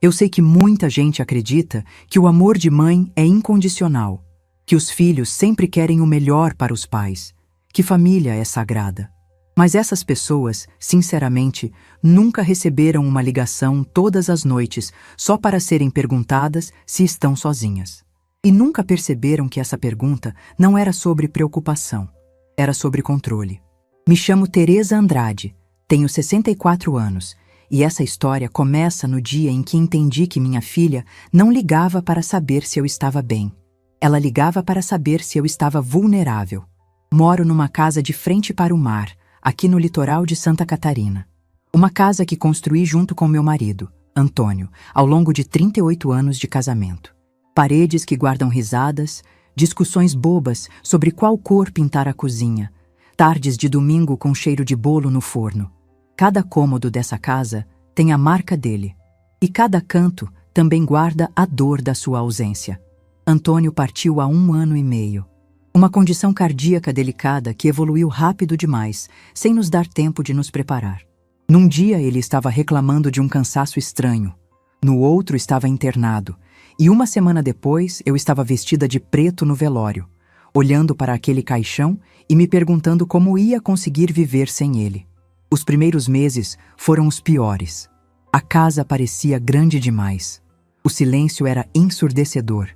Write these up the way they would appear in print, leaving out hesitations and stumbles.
Eu sei que muita gente acredita que o amor de mãe é incondicional, que os filhos sempre querem o melhor para os pais, que família é sagrada. Mas essas pessoas, sinceramente, nunca receberam uma ligação todas as noites só para serem perguntadas se estão sozinhas. E nunca perceberam que essa pergunta não era sobre preocupação, era sobre controle. Me chamo Teresa Andrade, tenho 64 anos, e essa história começa no dia em que entendi que minha filha não ligava para saber se eu estava bem. Ela ligava para saber se eu estava vulnerável. Moro numa casa de frente para o mar, aqui no litoral de Santa Catarina. Uma casa que construí junto com meu marido, Antônio, ao longo de 38 anos de casamento. Paredes que guardam risadas, discussões bobas sobre qual cor pintar a cozinha, tardes de domingo com cheiro de bolo no forno. Cada cômodo dessa casa tem a marca dele, e cada canto também guarda a dor da sua ausência. Antônio partiu há 1 ano e meio. Uma condição cardíaca delicada que evoluiu rápido demais, sem nos dar tempo de nos preparar. Num dia ele estava reclamando de um cansaço estranho, no outro estava internado, e 1 semana depois eu estava vestida de preto no velório, olhando para aquele caixão e me perguntando como ia conseguir viver sem ele. Os primeiros meses foram os piores. A casa parecia grande demais. O silêncio era ensurdecedor.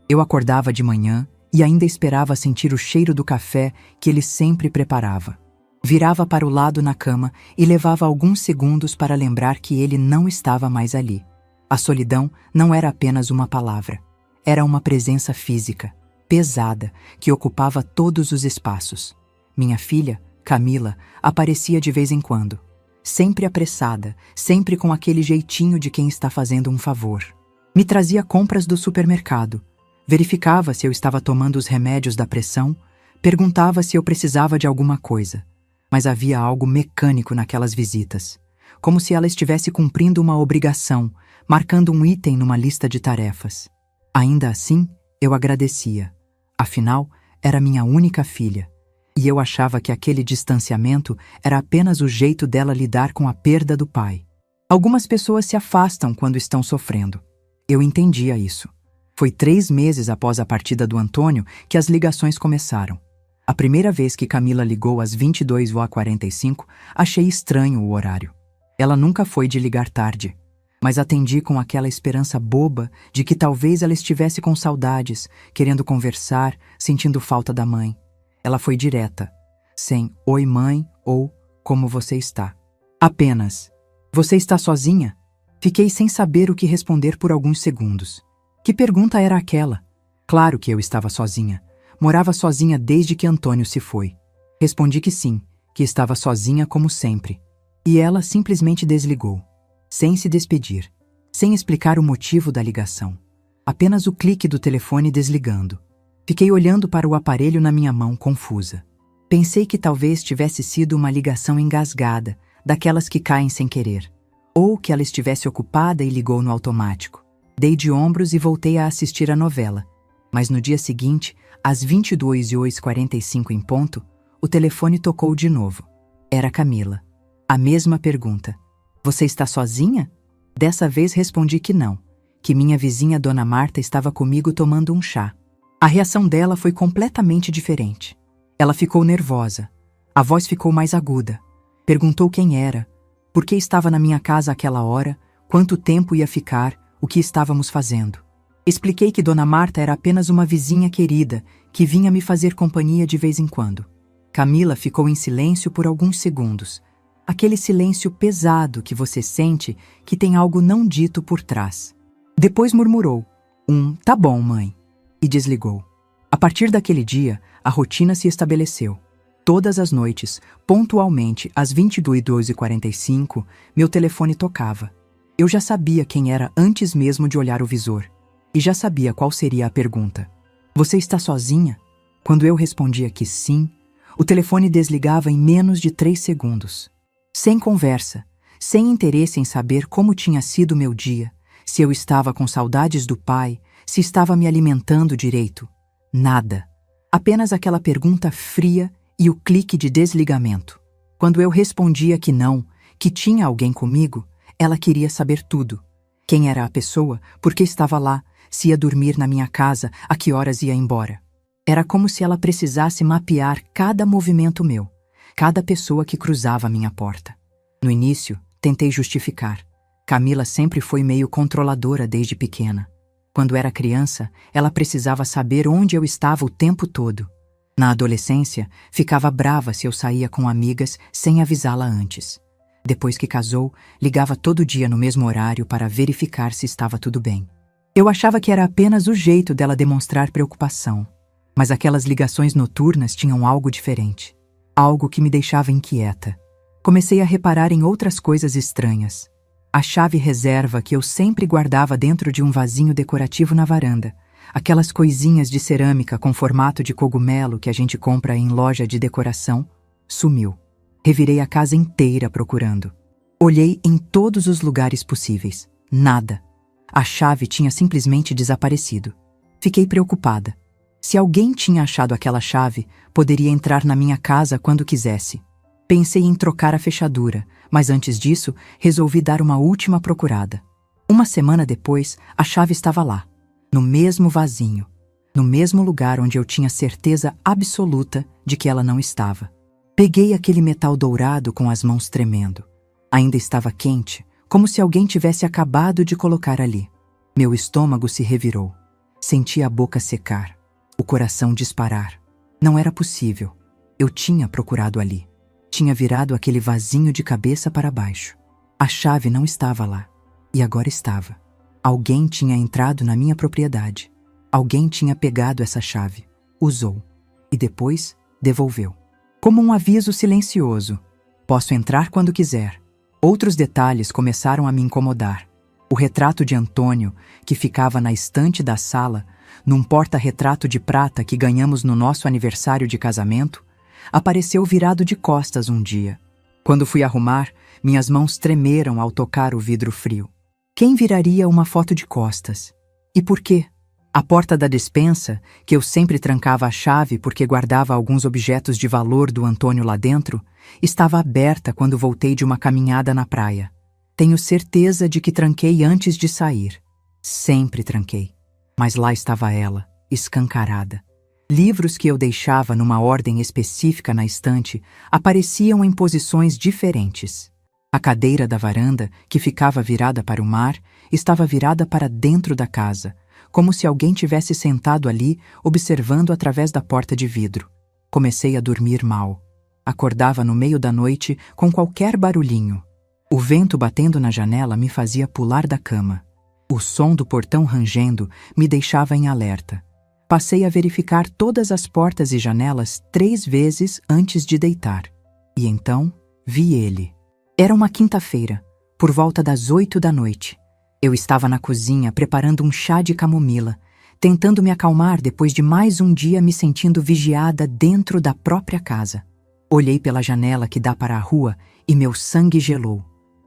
Eu acordava de manhã e ainda esperava sentir o cheiro do café que ele sempre preparava. Virava para o lado na cama e levava alguns segundos para lembrar que ele não estava mais ali. A solidão não era apenas uma palavra. Era uma presença física, pesada, que ocupava todos os espaços. Minha filha, Camila, aparecia de vez em quando. Sempre apressada, sempre com aquele jeitinho de quem está fazendo um favor. Me trazia compras do supermercado. Verificava se eu estava tomando os remédios da pressão, perguntava se eu precisava de alguma coisa. Mas havia algo mecânico naquelas visitas, como se ela estivesse cumprindo uma obrigação, marcando um item numa lista de tarefas. Ainda assim, eu agradecia. Afinal, era minha única filha, e eu achava que aquele distanciamento era apenas o jeito dela lidar com a perda do pai. Algumas pessoas se afastam quando estão sofrendo. Eu entendia isso. Foi 3 meses após a partida do Antônio que as ligações começaram. A primeira vez que Camila ligou às 22h45, achei estranho o horário. Ela nunca foi de ligar tarde, mas atendi com aquela esperança boba de que talvez ela estivesse com saudades, querendo conversar, sentindo falta da mãe. Ela foi direta, sem "Oi, mãe" ou "Como você está?". Apenas "Você está sozinha?". Fiquei sem saber o que responder por alguns segundos. Que pergunta era aquela? Claro que eu estava sozinha. Morava sozinha desde que Antônio se foi. Respondi que sim, que estava sozinha como sempre. E ela simplesmente desligou, sem se despedir, sem explicar o motivo da ligação. Apenas o clique do telefone desligando. Fiquei olhando para o aparelho na minha mão, confusa. Pensei que talvez tivesse sido uma ligação engasgada, daquelas que caem sem querer. Ou que ela estivesse ocupada e ligou no automático. Dei de ombros e voltei a assistir a novela. Mas no dia seguinte, às 22h45 em ponto, o telefone tocou de novo. Era Camila. A mesma pergunta. "Você está sozinha?". Dessa vez respondi que não, que minha vizinha Dona Marta estava comigo tomando um chá. A reação dela foi completamente diferente. Ela ficou nervosa. A voz ficou mais aguda. Perguntou quem era, por que estava na minha casa àquela hora, quanto tempo ia ficar, o que estávamos fazendo. Expliquei que Dona Marta era apenas uma vizinha querida, que vinha me fazer companhia de vez em quando. Camila ficou em silêncio por alguns segundos. Aquele silêncio pesado que você sente que tem algo não dito por trás. Depois murmurou, "Tá bom, mãe", e desligou. A partir daquele dia, a rotina se estabeleceu. Todas as noites, pontualmente às 22h45, meu telefone tocava. Eu já sabia quem era antes mesmo de olhar o visor. E já sabia qual seria a pergunta. "Você está sozinha?". Quando eu respondia que sim, o telefone desligava em menos de 3 segundos. Sem conversa, sem interesse em saber como tinha sido meu dia, se eu estava com saudades do pai, se estava me alimentando direito. Nada. Apenas aquela pergunta fria e o clique de desligamento. Quando eu respondia que não, que tinha alguém comigo, ela queria saber tudo. Quem era a pessoa? Por que estava lá? Se ia dormir na minha casa? A que horas ia embora? Era como se ela precisasse mapear cada movimento meu, cada pessoa que cruzava a minha porta. No início, tentei justificar. Camila sempre foi meio controladora desde pequena. Quando era criança, ela precisava saber onde eu estava o tempo todo. Na adolescência, ficava brava se eu saía com amigas sem avisá-la antes. Depois que casou, ligava todo dia no mesmo horário para verificar se estava tudo bem. Eu achava que era apenas o jeito dela demonstrar preocupação. Mas aquelas ligações noturnas tinham algo diferente. Algo que me deixava inquieta. Comecei a reparar em outras coisas estranhas. A chave reserva que eu sempre guardava dentro de um vasinho decorativo na varanda. Aquelas coisinhas de cerâmica com formato de cogumelo que a gente compra em loja de decoração, sumiu. Revirei a casa inteira procurando. Olhei em todos os lugares possíveis. Nada. A chave tinha simplesmente desaparecido. Fiquei preocupada. Se alguém tinha achado aquela chave, poderia entrar na minha casa quando quisesse. Pensei em trocar a fechadura, mas antes disso, resolvi dar uma última procurada. Uma semana depois, a chave estava lá, no mesmo vasinho, no mesmo lugar onde eu tinha certeza absoluta de que ela não estava. Peguei aquele metal dourado com as mãos tremendo. Ainda estava quente, como se alguém tivesse acabado de colocar ali. Meu estômago se revirou. Senti a boca secar. O coração disparar. Não era possível. Eu tinha procurado ali. Tinha virado aquele vasinho de cabeça para baixo. A chave não estava lá. E agora estava. Alguém tinha entrado na minha propriedade. Alguém tinha pegado essa chave, usou e depois devolveu. Como um aviso silencioso. Posso entrar quando quiser. Outros detalhes começaram a me incomodar. O retrato de Antônio, que ficava na estante da sala, num porta-retrato de prata que ganhamos no nosso aniversário de casamento, apareceu virado de costas um dia. Quando fui arrumar, minhas mãos tremeram ao tocar o vidro frio. Quem viraria uma foto de costas? E por quê? A porta da despensa, que eu sempre trancava a chave porque guardava alguns objetos de valor do Antônio lá dentro, estava aberta quando voltei de uma caminhada na praia. Tenho certeza de que tranquei antes de sair. Sempre tranquei. Mas lá estava ela, escancarada. Livros que eu deixava numa ordem específica na estante apareciam em posições diferentes. A cadeira da varanda, que ficava virada para o mar, estava virada para dentro da casa, como se alguém tivesse sentado ali, observando através da porta de vidro. Comecei a dormir mal. Acordava no meio da noite com qualquer barulhinho. O vento batendo na janela me fazia pular da cama. O som do portão rangendo me deixava em alerta. Passei a verificar todas as portas e janelas 3 vezes antes de deitar. E então, vi ele. Era uma quinta-feira, por volta das 8 da noite. Eu estava na cozinha preparando um chá de camomila, tentando me acalmar depois de mais um dia me sentindo vigiada dentro da própria casa. Olhei pela janela que dá para a rua e meu sangue gelou.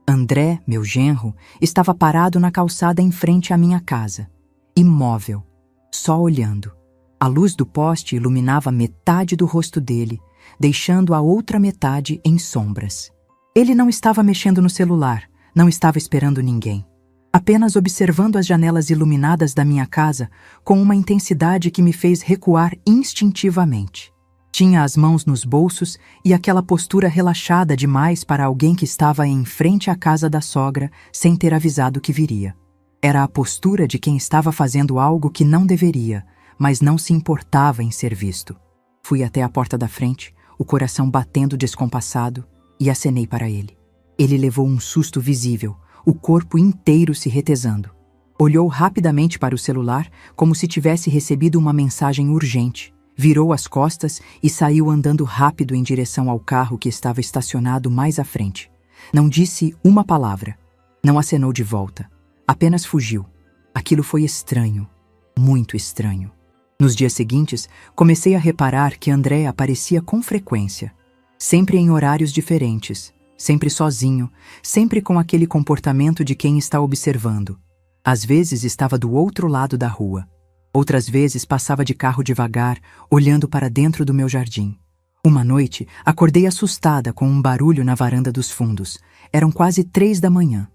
André, meu genro, estava parado na calçada em frente à minha casa, imóvel, só olhando. A luz do poste iluminava metade do rosto dele, deixando a outra metade em sombras. Ele não estava mexendo no celular, não estava esperando ninguém. Apenas observando as janelas iluminadas da minha casa com uma intensidade que me fez recuar instintivamente. Tinha as mãos nos bolsos e aquela postura relaxada demais para alguém que estava em frente à casa da sogra sem ter avisado que viria. Era a postura de quem estava fazendo algo que não deveria, mas não se importava em ser visto. Fui até a porta da frente, o coração batendo descompassado, e acenei para ele. Ele levou um susto visível, o corpo inteiro se retesando. Olhou rapidamente para o celular, como se tivesse recebido uma mensagem urgente. Virou as costas e saiu andando rápido em direção ao carro que estava estacionado mais à frente. Não disse uma palavra. Não acenou de volta. Apenas fugiu. Aquilo foi estranho. Muito estranho. Nos dias seguintes, comecei a reparar que André aparecia com frequência. Sempre em horários diferentes. Sempre sozinho. Sempre com aquele comportamento de quem está observando. Às vezes estava do outro lado da rua. Outras vezes passava de carro devagar, olhando para dentro do meu jardim. Uma noite, acordei assustada com um barulho na varanda dos fundos. Eram quase 3 da manhã.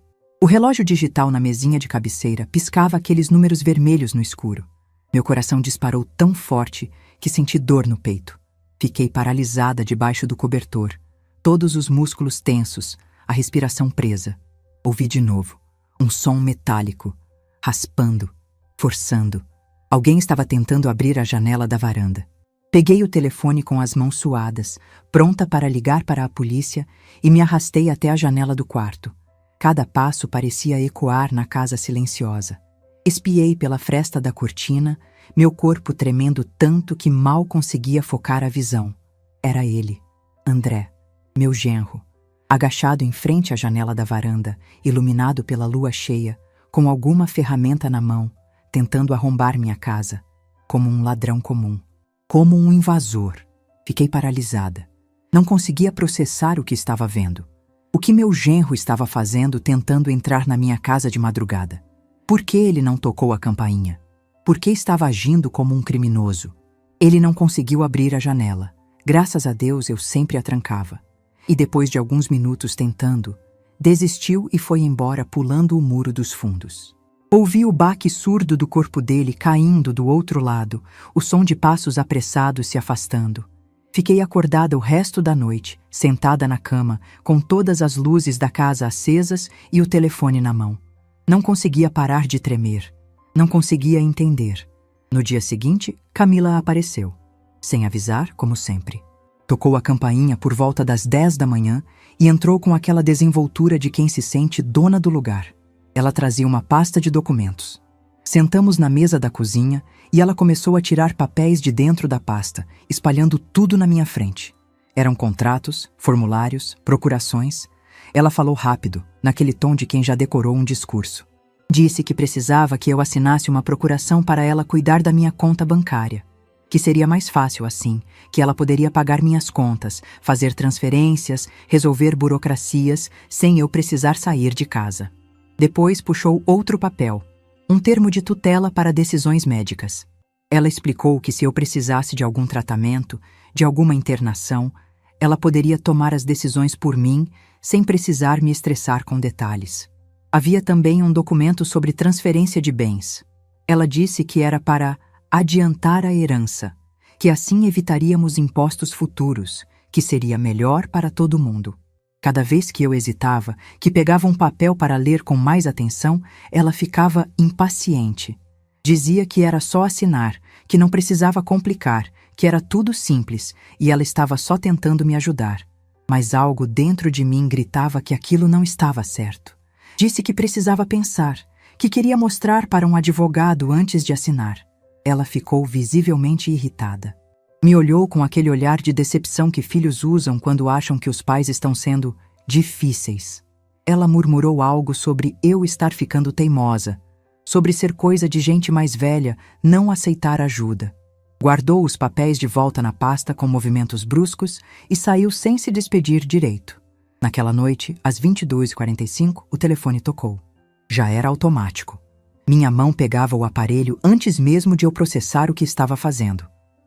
O relógio digital na mesinha de cabeceira piscava aqueles números vermelhos no escuro. Meu coração disparou tão forte que senti dor no peito. Fiquei paralisada debaixo do cobertor, todos os músculos tensos, a respiração presa. Ouvi de novo, um som metálico, raspando, forçando. Alguém estava tentando abrir a janela da varanda. Peguei o telefone com as mãos suadas, pronta para ligar para a polícia, e me arrastei até a janela do quarto. Cada passo parecia ecoar na casa silenciosa. Espiei pela fresta da cortina, meu corpo tremendo tanto que mal conseguia focar a visão. Era ele, André, meu genro, agachado em frente à janela da varanda, iluminado pela lua cheia, com alguma ferramenta na mão, tentando arrombar minha casa, como um ladrão comum, como um invasor. Fiquei paralisada. Não conseguia processar o que estava vendo. O que meu genro estava fazendo tentando entrar na minha casa de madrugada? Por que ele não tocou a campainha? Por que estava agindo como um criminoso? Ele não conseguiu abrir a janela. Graças a Deus eu sempre a trancava. E depois de alguns minutos tentando, desistiu e foi embora pulando o muro dos fundos. Ouvi o baque surdo do corpo dele caindo do outro lado, o som de passos apressados se afastando. Fiquei acordada o resto da noite, sentada na cama, com todas as luzes da casa acesas e o telefone na mão. Não conseguia parar de tremer. Não conseguia entender. No dia seguinte, Camila apareceu. Sem avisar, como sempre. Tocou a campainha por volta das 10 da manhã e entrou com aquela desenvoltura de quem se sente dona do lugar. Ela trazia uma pasta de documentos. Sentamos na mesa da cozinha e ela começou a tirar papéis de dentro da pasta, espalhando tudo na minha frente. Eram contratos, formulários, procurações. Ela falou rápido, naquele tom de quem já decorou um discurso. Disse que precisava que eu assinasse uma procuração para ela cuidar da minha conta bancária. Que seria mais fácil assim, que ela poderia pagar minhas contas, fazer transferências, resolver burocracias, sem eu precisar sair de casa. Depois puxou outro papel, um termo de tutela para decisões médicas. Ela explicou que se eu precisasse de algum tratamento, de alguma internação, ela poderia tomar as decisões por mim, sem precisar me estressar com detalhes. Havia também um documento sobre transferência de bens. Ela disse que era para adiantar a herança, que assim evitaríamos impostos futuros, que seria melhor para todo mundo. Cada vez que eu hesitava, que pegava um papel para ler com mais atenção, ela ficava impaciente. Dizia que era só assinar, que não precisava complicar, que era tudo simples e ela estava só tentando me ajudar. Mas algo dentro de mim gritava que aquilo não estava certo. Disse que precisava pensar, que queria mostrar para um advogado antes de assinar. Ela ficou visivelmente irritada. Me olhou com aquele olhar de decepção que filhos usam quando acham que os pais estão sendo difíceis. Ela murmurou algo sobre eu estar ficando teimosa, sobre ser coisa de gente mais velha não aceitar ajuda. Guardou os papéis de volta na pasta com movimentos bruscos e saiu sem se despedir direito. Naquela noite, às 22h45, o telefone tocou. Já era automático. Minha mão pegava o aparelho antes mesmo de eu processar o que estava fazendo.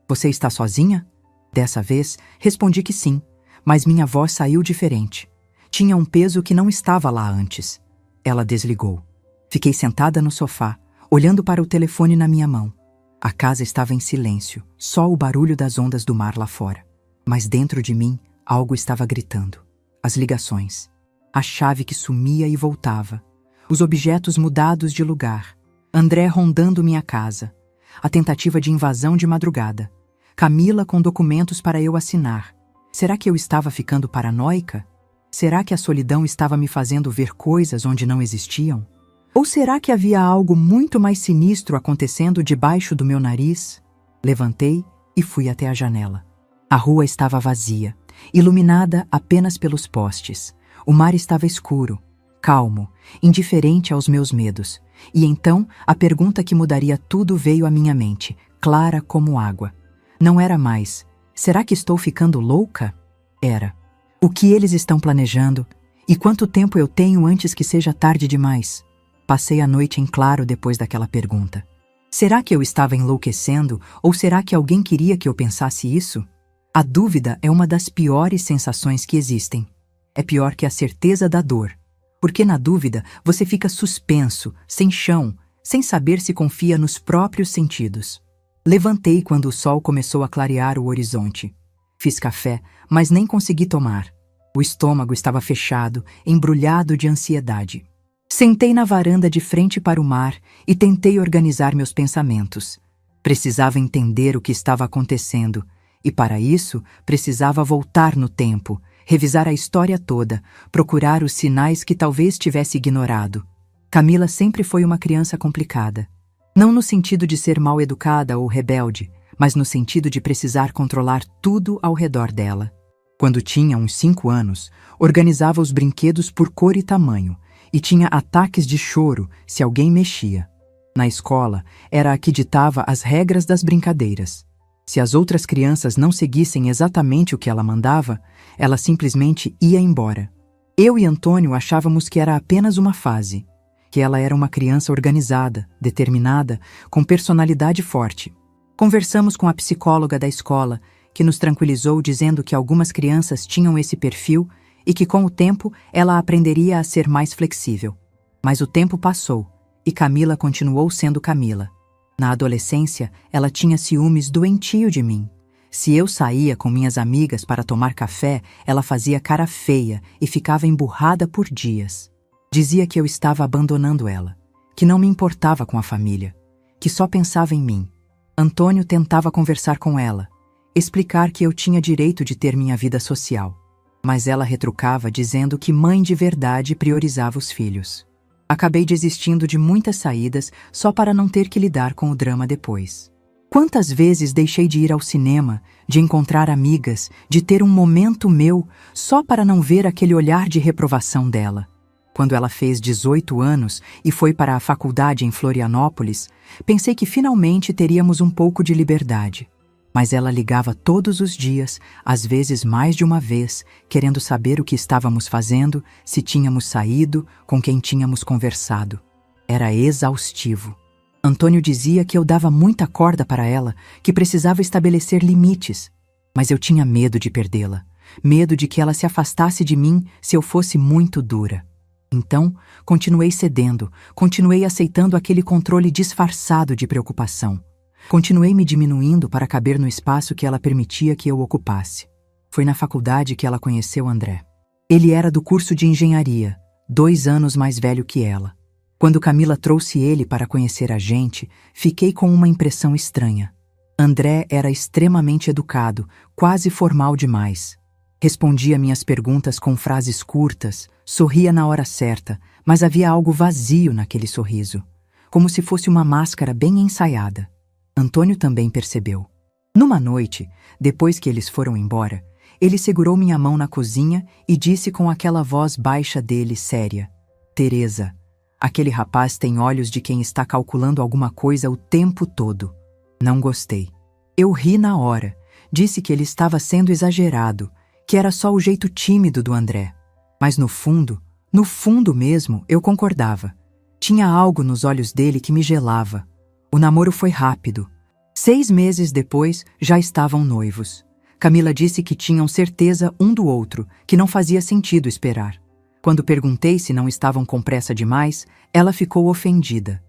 Você está sozinha? Dessa vez, respondi que sim, mas minha voz saiu diferente. Tinha um peso que não estava lá antes. Ela desligou. Fiquei sentada no sofá, olhando para o telefone na minha mão. A casa estava em silêncio, só o barulho das ondas do mar lá fora. Mas dentro de mim, algo estava gritando. As ligações. A chave que sumia e voltava. Os objetos mudados de lugar. André rondando minha casa. A tentativa de invasão de madrugada. Camila com documentos para eu assinar. Será que eu estava ficando paranoica? Será que a solidão estava me fazendo ver coisas onde não existiam? Ou será que havia algo muito mais sinistro acontecendo debaixo do meu nariz? Levantei e fui até a janela. A rua estava vazia, iluminada apenas pelos postes. O mar estava escuro, calmo, indiferente aos meus medos. E então, a pergunta que mudaria tudo veio à minha mente, clara como água. Não era mais, será que estou ficando louca? Era. O que eles estão planejando? E quanto tempo eu tenho antes que seja tarde demais? Passei a noite em claro depois daquela pergunta. Será que eu estava enlouquecendo ou será que alguém queria que eu pensasse isso? A dúvida é uma das piores sensações que existem. É pior que a certeza da dor. Porque na dúvida você fica suspenso, sem chão, sem saber se confia nos próprios sentidos. Levantei quando o sol começou a clarear o horizonte. Fiz café, mas nem consegui tomar. O estômago estava fechado, embrulhado de ansiedade. Sentei na varanda de frente para o mar e tentei organizar meus pensamentos. Precisava entender o que estava acontecendo e, para isso, precisava voltar no tempo, revisar a história toda, procurar os sinais que talvez tivesse ignorado. Camila sempre foi uma criança complicada. Não no sentido de ser mal educada ou rebelde, mas no sentido de precisar controlar tudo ao redor dela. Quando tinha uns 5 anos, organizava os brinquedos por cor e tamanho, e tinha ataques de choro se alguém mexia. Na escola, era a que ditava as regras das brincadeiras. Se as outras crianças não seguissem exatamente o que ela mandava, ela simplesmente ia embora. Eu e Antônio achávamos que era apenas uma fase, que ela era uma criança organizada, determinada, com personalidade forte. Conversamos com a psicóloga da escola, que nos tranquilizou dizendo que algumas crianças tinham esse perfil e que com o tempo ela aprenderia a ser mais flexível. Mas o tempo passou e Camila continuou sendo Camila. Na adolescência, ela tinha ciúmes doentio de mim. Se eu saía com minhas amigas para tomar café, ela fazia cara feia e ficava emburrada por dias. Dizia que eu estava abandonando ela, que não me importava com a família, que só pensava em mim. Antônio tentava conversar com ela, explicar que eu tinha direito de ter minha vida social, mas ela retrucava dizendo que mãe de verdade priorizava os filhos. Acabei desistindo de muitas saídas só para não ter que lidar com o drama depois. Quantas vezes deixei de ir ao cinema, de encontrar amigas, de ter um momento meu só para não ver aquele olhar de reprovação dela. Quando ela fez 18 anos e foi para a faculdade em Florianópolis, pensei que finalmente teríamos um pouco de liberdade. Mas ela ligava todos os dias, às vezes mais de uma vez, querendo saber o que estávamos fazendo, se tínhamos saído, com quem tínhamos conversado. Era exaustivo. Antônio dizia que eu dava muita corda para ela, que precisava estabelecer limites. Mas eu tinha medo de perdê-la, medo de que ela se afastasse de mim se eu fosse muito dura. Então, continuei cedendo, continuei aceitando aquele controle disfarçado de preocupação. Continuei me diminuindo para caber no espaço que ela permitia que eu ocupasse. Foi na faculdade que ela conheceu André. Ele era do curso de engenharia, 2 anos mais velho que ela. Quando Camila trouxe ele para conhecer a gente, fiquei com uma impressão estranha. André era extremamente educado, quase formal demais. Respondia minhas perguntas com frases curtas, sorria na hora certa, mas havia algo vazio naquele sorriso, como se fosse uma máscara bem ensaiada. Antônio também percebeu. Numa noite, depois que eles foram embora, ele segurou minha mão na cozinha e disse com aquela voz baixa dele, séria: "Teresa, aquele rapaz tem olhos de quem está calculando alguma coisa o tempo todo." Não gostei. Eu ri na hora, disse que ele estava sendo exagerado, que era só o jeito tímido do André. Mas no fundo mesmo, eu concordava. Tinha algo nos olhos dele que me gelava. O namoro foi rápido. 6 meses depois, já estavam noivos. Camila disse que tinham certeza um do outro, que não fazia sentido esperar. Quando perguntei se não estavam com pressa demais, ela ficou ofendida.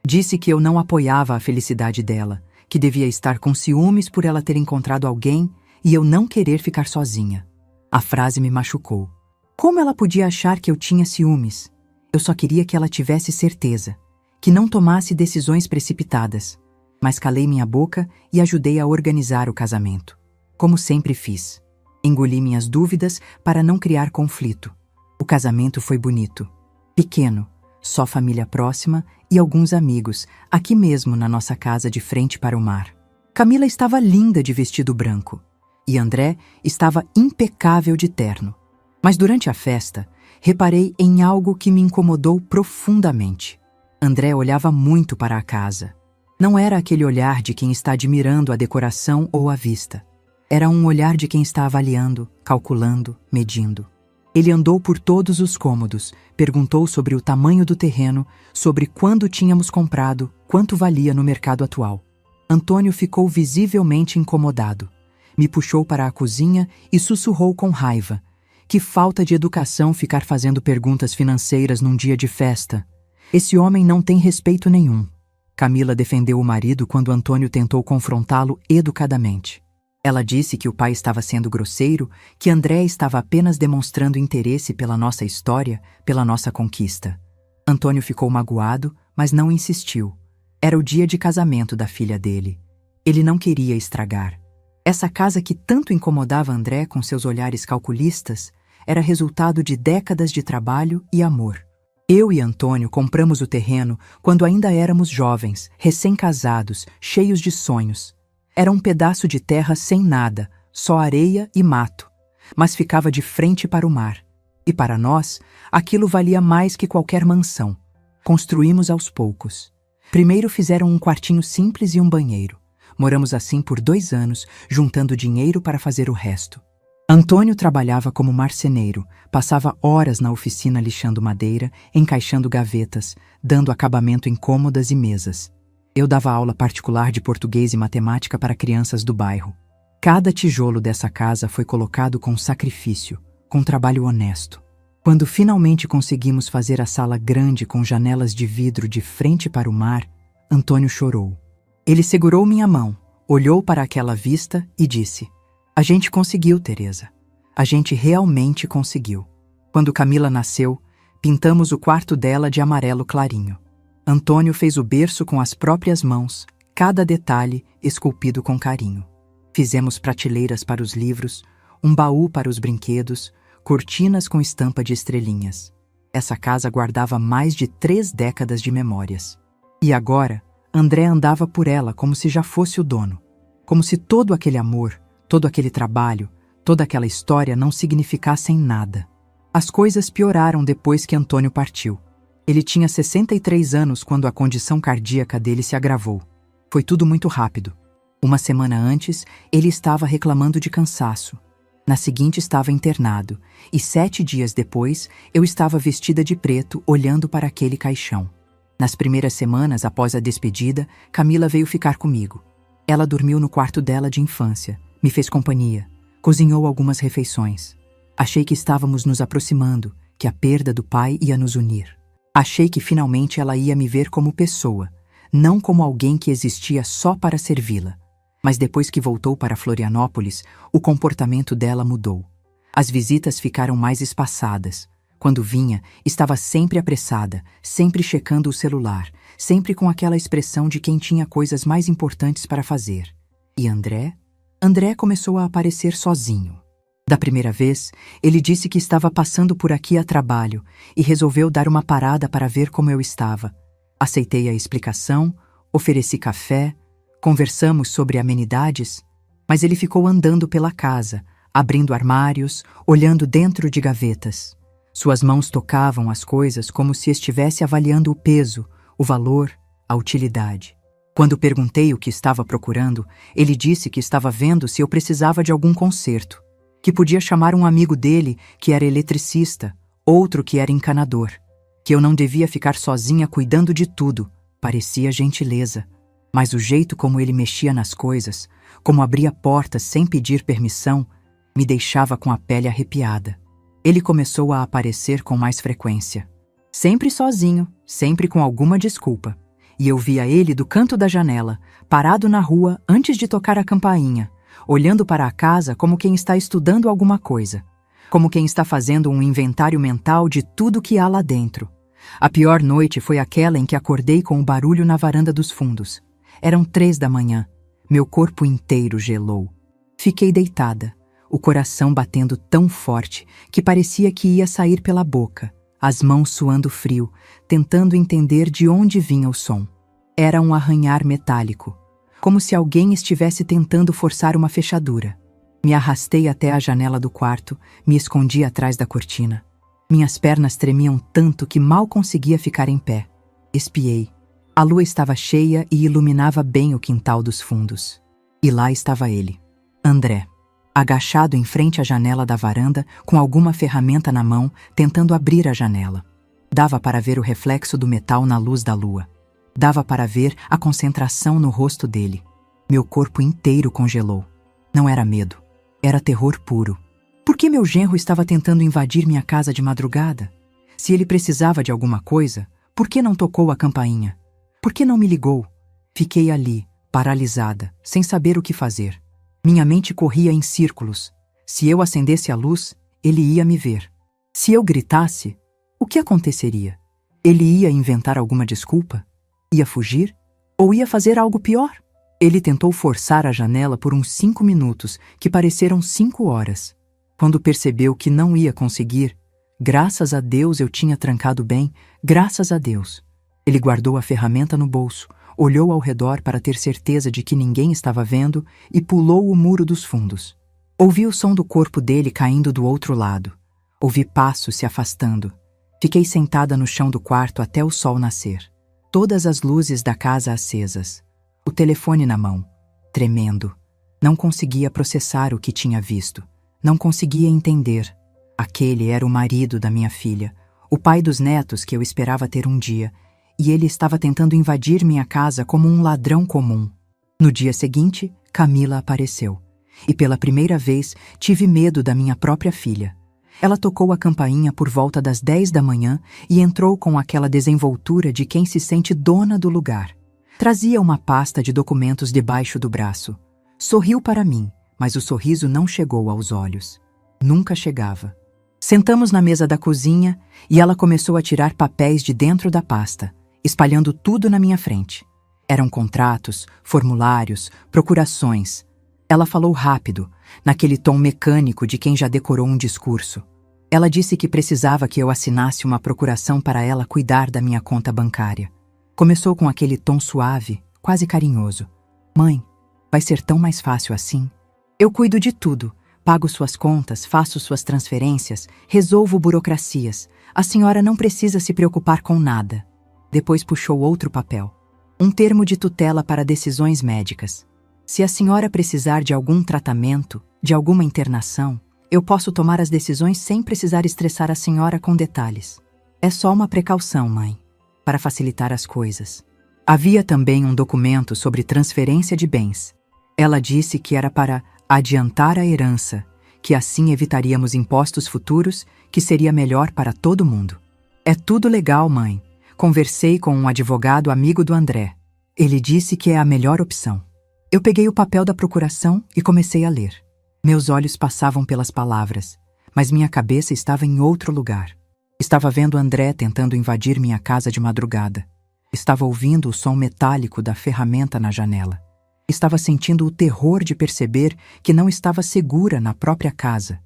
Disse que eu não apoiava a felicidade dela, que devia estar com ciúmes por ela ter encontrado alguém e eu não querer ficar sozinha. A frase me machucou. Como ela podia achar que eu tinha ciúmes? Eu só queria que ela tivesse certeza, que não tomasse decisões precipitadas. Mas calei minha boca e ajudei a organizar o casamento. Como sempre fiz. Engoli minhas dúvidas para não criar conflito. O casamento foi bonito. Pequeno, só família próxima e alguns amigos, aqui mesmo na nossa casa de frente para o mar. Camila estava linda de vestido branco. E André estava impecável de terno. Mas durante a festa, reparei em algo que me incomodou profundamente. André olhava muito para a casa. Não era aquele olhar de quem está admirando a decoração ou a vista. Era um olhar de quem está avaliando, calculando, medindo. Ele andou por todos os cômodos, perguntou sobre o tamanho do terreno, sobre quando tínhamos comprado, quanto valia no mercado atual. Antônio ficou visivelmente incomodado. Me puxou para a cozinha e sussurrou com raiva: Que falta de educação ficar fazendo perguntas financeiras num dia de festa. Esse homem não tem respeito nenhum. Camila defendeu o marido quando Antônio tentou confrontá-lo educadamente. Ela disse que o pai estava sendo grosseiro, que André estava apenas demonstrando interesse pela nossa história, pela nossa conquista. Antônio ficou magoado, mas não insistiu. Era o dia de casamento da filha dele. Ele não queria estragar. Essa casa que tanto incomodava André com seus olhares calculistas era resultado de décadas de trabalho e amor. Eu e Antônio compramos o terreno quando ainda éramos jovens, recém-casados, cheios de sonhos. Era um pedaço de terra sem nada, só areia e mato, mas ficava de frente para o mar. E para nós, aquilo valia mais que qualquer mansão. Construímos aos poucos. Primeiro fizeram um quartinho simples e um banheiro. Moramos assim por 2 anos, juntando dinheiro para fazer o resto. Antônio trabalhava como marceneiro, passava horas na oficina lixando madeira, encaixando gavetas, dando acabamento em cômodas e mesas. Eu dava aula particular de português e matemática para crianças do bairro. Cada tijolo dessa casa foi colocado com sacrifício, com trabalho honesto. Quando finalmente conseguimos fazer a sala grande com janelas de vidro de frente para o mar, Antônio chorou. Ele segurou minha mão, olhou para aquela vista e disse: "A gente conseguiu, Teresa. A gente realmente conseguiu." Quando Camila nasceu, pintamos o quarto dela de amarelo clarinho. Antônio fez o berço com as próprias mãos, cada detalhe esculpido com carinho. Fizemos prateleiras para os livros, um baú para os brinquedos, cortinas com estampa de estrelinhas. Essa casa guardava mais de 3 décadas de memórias. E agora, André andava por ela como se já fosse o dono. Como se todo aquele amor, todo aquele trabalho, toda aquela história não significassem nada. As coisas pioraram depois que Antônio partiu. Ele tinha 63 anos quando a condição cardíaca dele se agravou. Foi tudo muito rápido. Uma semana antes, ele estava reclamando de cansaço. Na seguinte estava internado, e 7 dias depois, eu estava vestida de preto, olhando para aquele caixão. Nas primeiras semanas após a despedida, Camila veio ficar comigo. Ela dormiu no quarto dela de infância, me fez companhia, cozinhou algumas refeições. Achei que estávamos nos aproximando, que a perda do pai ia nos unir. Achei que finalmente ela ia me ver como pessoa, não como alguém que existia só para servi-la. Mas depois que voltou para Florianópolis, o comportamento dela mudou. As visitas ficaram mais espaçadas. Quando vinha, estava sempre apressada, sempre checando o celular, sempre com aquela expressão de quem tinha coisas mais importantes para fazer. E André? André começou a aparecer sozinho. Da primeira vez, ele disse que estava passando por aqui a trabalho e resolveu dar uma parada para ver como eu estava. Aceitei a explicação, ofereci café, conversamos sobre amenidades, mas ele ficou andando pela casa, abrindo armários, olhando dentro de gavetas. Suas mãos tocavam as coisas como se estivesse avaliando o peso, o valor, a utilidade. Quando perguntei o que estava procurando, ele disse que estava vendo se eu precisava de algum conserto, que podia chamar um amigo dele que era eletricista, outro que era encanador, que eu não devia ficar sozinha cuidando de tudo. Parecia gentileza. Mas o jeito como ele mexia nas coisas, como abria portas sem pedir permissão, me deixava com a pele arrepiada. Ele começou a aparecer com mais frequência. Sempre sozinho, sempre com alguma desculpa. E eu via ele do canto da janela, parado na rua antes de tocar a campainha, olhando para a casa como quem está estudando alguma coisa, como quem está fazendo um inventário mental de tudo que há lá dentro. A pior noite foi aquela em que acordei com o barulho na varanda dos fundos. Eram 3 da manhã. Meu corpo inteiro gelou. Fiquei deitada, o coração batendo tão forte que parecia que ia sair pela boca, as mãos suando frio, tentando entender de onde vinha o som. Era um arranhar metálico, como se alguém estivesse tentando forçar uma fechadura. Me arrastei até a janela do quarto, me escondi atrás da cortina. Minhas pernas tremiam tanto que mal conseguia ficar em pé. Espiei. A lua estava cheia e iluminava bem o quintal dos fundos. E lá estava ele, André, agachado em frente à janela da varanda, com alguma ferramenta na mão, tentando abrir a janela. Dava para ver o reflexo do metal na luz da lua. Dava para ver a concentração no rosto dele. Meu corpo inteiro congelou. Não era medo, era terror puro. Por que meu genro estava tentando invadir minha casa de madrugada? Se ele precisava de alguma coisa, por que não tocou a campainha? Por que não me ligou? Fiquei ali, paralisada, sem saber o que fazer. Minha mente corria em círculos. Se eu acendesse a luz, ele ia me ver. Se eu gritasse, o que aconteceria? Ele ia inventar alguma desculpa? Ia fugir? Ou ia fazer algo pior? Ele tentou forçar a janela por uns 5 minutos, que pareceram 5 horas. Quando percebeu que não ia conseguir, graças a Deus eu tinha trancado bem, graças a Deus. Ele guardou a ferramenta no bolso, olhou ao redor para ter certeza de que ninguém estava vendo e pulou o muro dos fundos. Ouvi o som do corpo dele caindo do outro lado. Ouvi passos se afastando. Fiquei sentada no chão do quarto até o sol nascer. Todas as luzes da casa acesas. O telefone na mão, tremendo. Não conseguia processar o que tinha visto. Não conseguia entender. Aquele era o marido da minha filha, o pai dos netos que eu esperava ter um dia, e ele estava tentando invadir minha casa como um ladrão comum. No dia seguinte, Camila apareceu. E pela primeira vez, tive medo da minha própria filha. Ela tocou a campainha por volta das 10 da manhã e entrou com aquela desenvoltura de quem se sente dona do lugar. Trazia uma pasta de documentos debaixo do braço. Sorriu para mim, mas o sorriso não chegou aos olhos. Nunca chegava. Sentamos na mesa da cozinha e ela começou a tirar papéis de dentro da pasta, espalhando tudo na minha frente. Eram contratos, formulários, procurações. Ela falou rápido, naquele tom mecânico de quem já decorou um discurso. Ela disse que precisava que eu assinasse uma procuração para ela cuidar da minha conta bancária. Começou com aquele tom suave, quase carinhoso. Mãe, vai ser tão mais fácil assim? Eu cuido de tudo. Pago suas contas, faço suas transferências, resolvo burocracias. A senhora não precisa se preocupar com nada. Depois puxou outro papel. Um termo de tutela para decisões médicas. Se a senhora precisar de algum tratamento, de alguma internação, eu posso tomar as decisões sem precisar estressar a senhora com detalhes. É só uma precaução, mãe, para facilitar as coisas. Havia também um documento sobre transferência de bens. Ela disse que era para adiantar a herança, que assim evitaríamos impostos futuros, que seria melhor para todo mundo. É tudo legal, mãe. Conversei com um advogado amigo do André. Ele disse que é a melhor opção. Eu peguei o papel da procuração e comecei a ler. Meus olhos passavam pelas palavras, mas minha cabeça estava em outro lugar. Estava vendo André tentando invadir minha casa de madrugada. Estava ouvindo o som metálico da ferramenta na janela. Estava sentindo o terror de perceber que não estava segura na própria casa.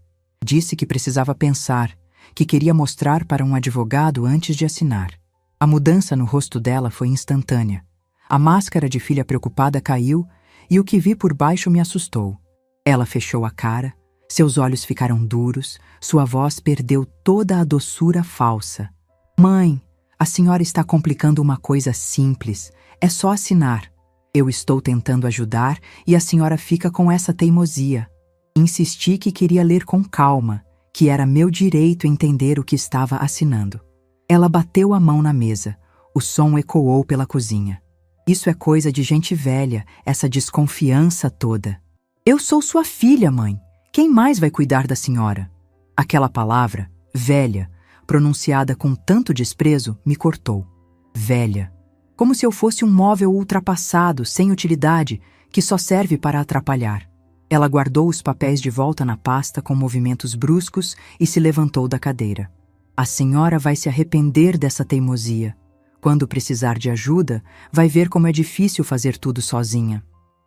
Disse que precisava pensar, que queria mostrar para um advogado antes de assinar. A mudança no rosto dela foi instantânea. A máscara de filha preocupada caiu e o que vi por baixo me assustou. Ela fechou a cara, seus olhos ficaram duros, sua voz perdeu toda a doçura falsa. Mãe, a senhora está complicando uma coisa simples. É só assinar. Eu estou tentando ajudar e a senhora fica com essa teimosia. Insisti que queria ler com calma, que era meu direito entender o que estava assinando. Ela bateu a mão na mesa. O som ecoou pela cozinha. Isso é coisa de gente velha, essa desconfiança toda. Eu sou sua filha, mãe. Quem mais vai cuidar da senhora? Aquela palavra, velha, pronunciada com tanto desprezo, me cortou. Velha. Como se eu fosse um móvel ultrapassado, sem utilidade, que só serve para atrapalhar. Ela guardou os papéis de volta na pasta com movimentos bruscos e se levantou da cadeira. A senhora vai se arrepender dessa teimosia. Quando precisar de ajuda, vai ver como é difícil fazer tudo sozinha.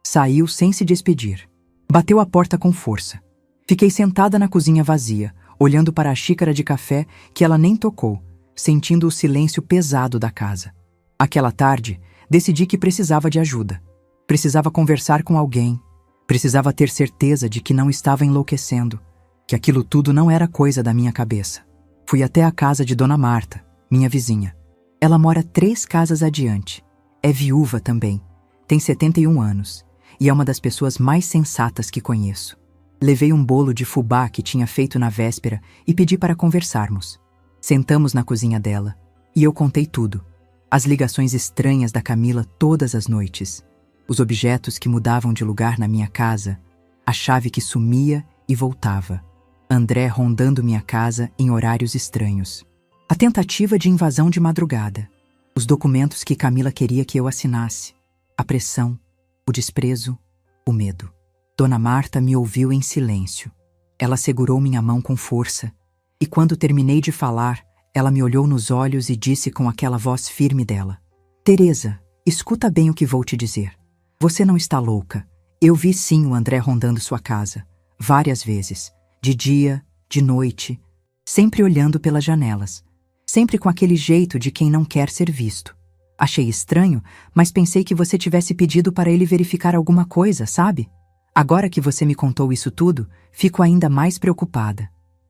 Saiu sem se despedir. Bateu a porta com força. Fiquei sentada na cozinha vazia, olhando para a xícara de café que ela nem tocou, sentindo o silêncio pesado da casa. Aquela tarde, decidi que precisava de ajuda. Precisava conversar com alguém. Precisava ter certeza de que não estava enlouquecendo, que aquilo tudo não era coisa da minha cabeça. Fui até a casa de Dona Marta, minha vizinha. Ela mora 3 casas adiante. É viúva também. Tem 71 anos e é uma das pessoas mais sensatas que conheço. Levei um bolo de fubá que tinha feito na véspera e pedi para conversarmos. Sentamos na cozinha dela e eu contei tudo. As ligações estranhas da Camila todas as noites. Os objetos que mudavam de lugar na minha casa. A chave que sumia e voltava. André rondando minha casa em horários estranhos. A tentativa de invasão de madrugada. Os documentos que Camila queria que eu assinasse. A pressão, o desprezo, o medo. Dona Marta me ouviu em silêncio. Ela segurou minha mão com força. E quando terminei de falar, ela me olhou nos olhos e disse com aquela voz firme dela: Teresa, escuta bem o que vou te dizer. Você não está louca. Eu vi sim o André rondando sua casa. Várias vezes. De dia, de noite. Sempre olhando pelas janelas. Sempre com aquele jeito de quem não quer ser visto. Achei estranho, mas pensei que você tivesse pedido para ele verificar alguma coisa, sabe? Agora que você me contou isso tudo, fico ainda mais preocupada.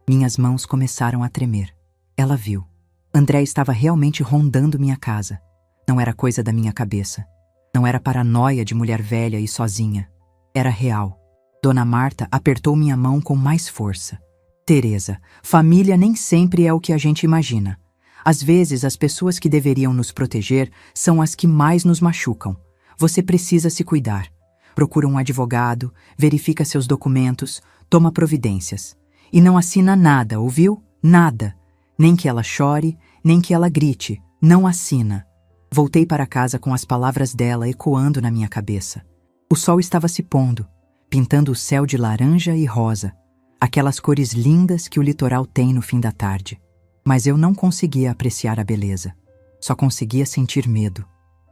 Minhas mãos começaram a tremer. Ela viu. André estava realmente rondando minha casa. Não era coisa da minha cabeça. Não era paranoia de mulher velha e sozinha. Era real. Dona Marta apertou minha mão com mais força. Teresa, família nem sempre é o que a gente imagina. Às vezes, as pessoas que deveriam nos proteger são as que mais nos machucam. Você precisa se cuidar. Procura um advogado, verifica seus documentos, toma providências. E não assina nada, ouviu? Nada. Nem que ela chore, nem que ela grite. Não assina. Voltei para casa com as palavras dela ecoando na minha cabeça. O sol estava se pondo, pintando o céu de laranja e rosa, aquelas cores lindas que o litoral tem no fim da tarde. Mas eu não conseguia apreciar a beleza. Só conseguia sentir medo.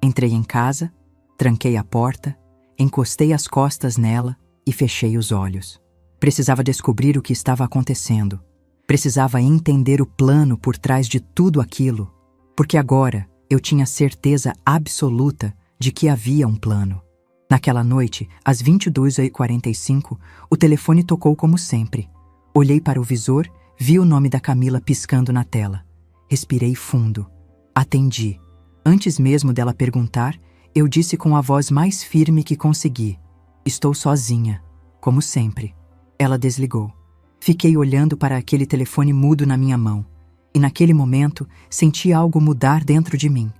Entrei em casa, tranquei a porta, encostei as costas nela e fechei os olhos. Precisava descobrir o que estava acontecendo. Precisava entender o plano por trás de tudo aquilo, porque agora eu tinha certeza absoluta de que havia um plano. Naquela noite, às 22h45, o telefone tocou como sempre. Olhei para o visor, vi o nome da Camila piscando na tela. Respirei fundo. Atendi. Antes mesmo dela perguntar, eu disse com a voz mais firme que consegui: Estou sozinha, como sempre. Ela desligou. Fiquei olhando para aquele telefone mudo na minha mão. E naquele momento, senti algo mudar dentro de mim.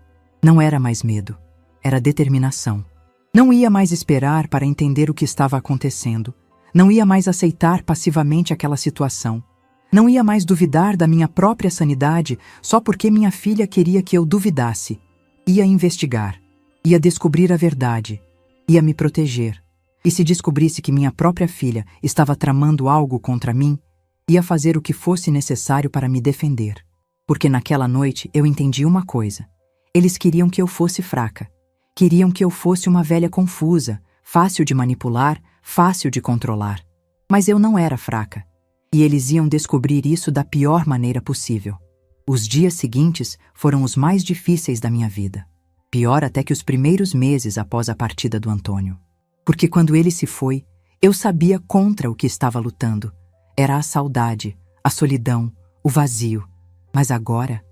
Não era mais medo. Era determinação. Não ia mais esperar para entender o que estava acontecendo. Não ia mais aceitar passivamente aquela situação. Não ia mais duvidar da minha própria sanidade só porque minha filha queria que eu duvidasse. Ia investigar. Ia descobrir a verdade. Ia me proteger. E se descobrisse que minha própria filha estava tramando algo contra mim, ia fazer o que fosse necessário para me defender. Porque naquela noite eu entendi uma coisa. Eles queriam que eu fosse fraca. Queriam que eu fosse uma velha confusa, fácil de manipular, fácil de controlar. Mas eu não era fraca. E eles iam descobrir isso da pior maneira possível. Os dias seguintes foram os mais difíceis da minha vida. Pior até que os primeiros meses após a partida do Antônio. Porque quando ele se foi, eu sabia contra o que estava lutando. Era a saudade, a solidão, o vazio. Mas agora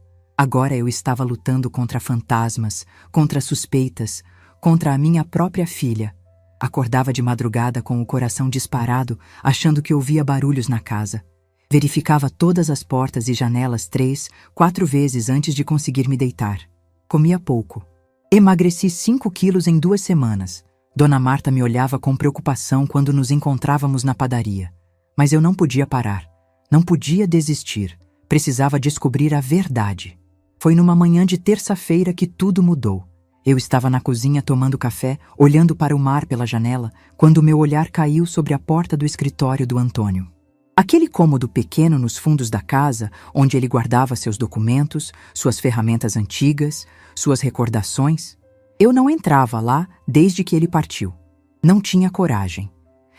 eu estava lutando contra fantasmas, contra suspeitas, contra a minha própria filha. Acordava de madrugada com o coração disparado, achando que ouvia barulhos na casa. Verificava todas as portas e janelas 3, 4 vezes antes de conseguir me deitar. Comia pouco. Emagreci 5 quilos em 2 semanas. Dona Marta me olhava com preocupação quando nos encontrávamos na padaria. Mas eu não podia parar. Não podia desistir. Precisava descobrir a verdade. Foi numa manhã de terça-feira que tudo mudou. Eu estava na cozinha tomando café, olhando para o mar pela janela, quando meu olhar caiu sobre a porta do escritório do Antônio. Aquele cômodo pequeno nos fundos da casa, onde ele guardava seus documentos, suas ferramentas antigas, suas recordações. Eu não entrava lá desde que ele partiu. Não tinha coragem.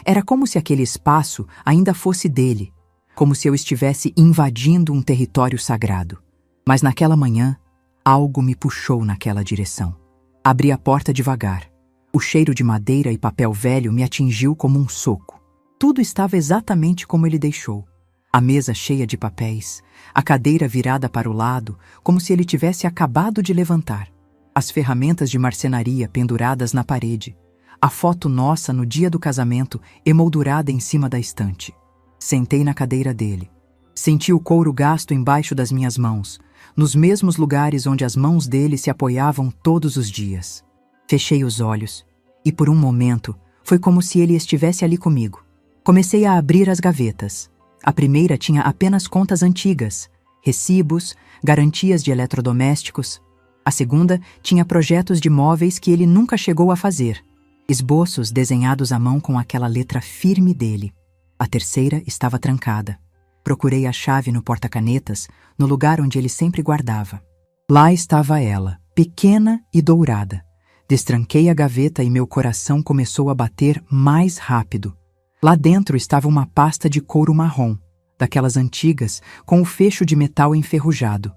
Era como se aquele espaço ainda fosse dele, como se eu estivesse invadindo um território sagrado. Mas naquela manhã, algo me puxou naquela direção. Abri a porta devagar. O cheiro de madeira e papel velho me atingiu como um soco. Tudo estava exatamente como ele deixou. A mesa cheia de papéis, a cadeira virada para o lado, como se ele tivesse acabado de levantar. As ferramentas de marcenaria penduradas na parede. A foto nossa no dia do casamento emoldurada em cima da estante. Sentei na cadeira dele. Senti o couro gasto embaixo das minhas mãos, nos mesmos lugares onde as mãos dele se apoiavam todos os dias. Fechei os olhos, e por um momento foi como se ele estivesse ali comigo. Comecei a abrir as gavetas. A primeira tinha apenas contas antigas, recibos, garantias de eletrodomésticos. A segunda tinha projetos de móveis que ele nunca chegou a fazer, esboços desenhados à mão com aquela letra firme dele. A terceira estava trancada. Procurei a chave no porta-canetas, no lugar onde ele sempre guardava. Lá estava ela, pequena e dourada. Destranquei a gaveta e meu coração começou a bater mais rápido. Lá dentro estava uma pasta de couro marrom, daquelas antigas, com o fecho de metal enferrujado.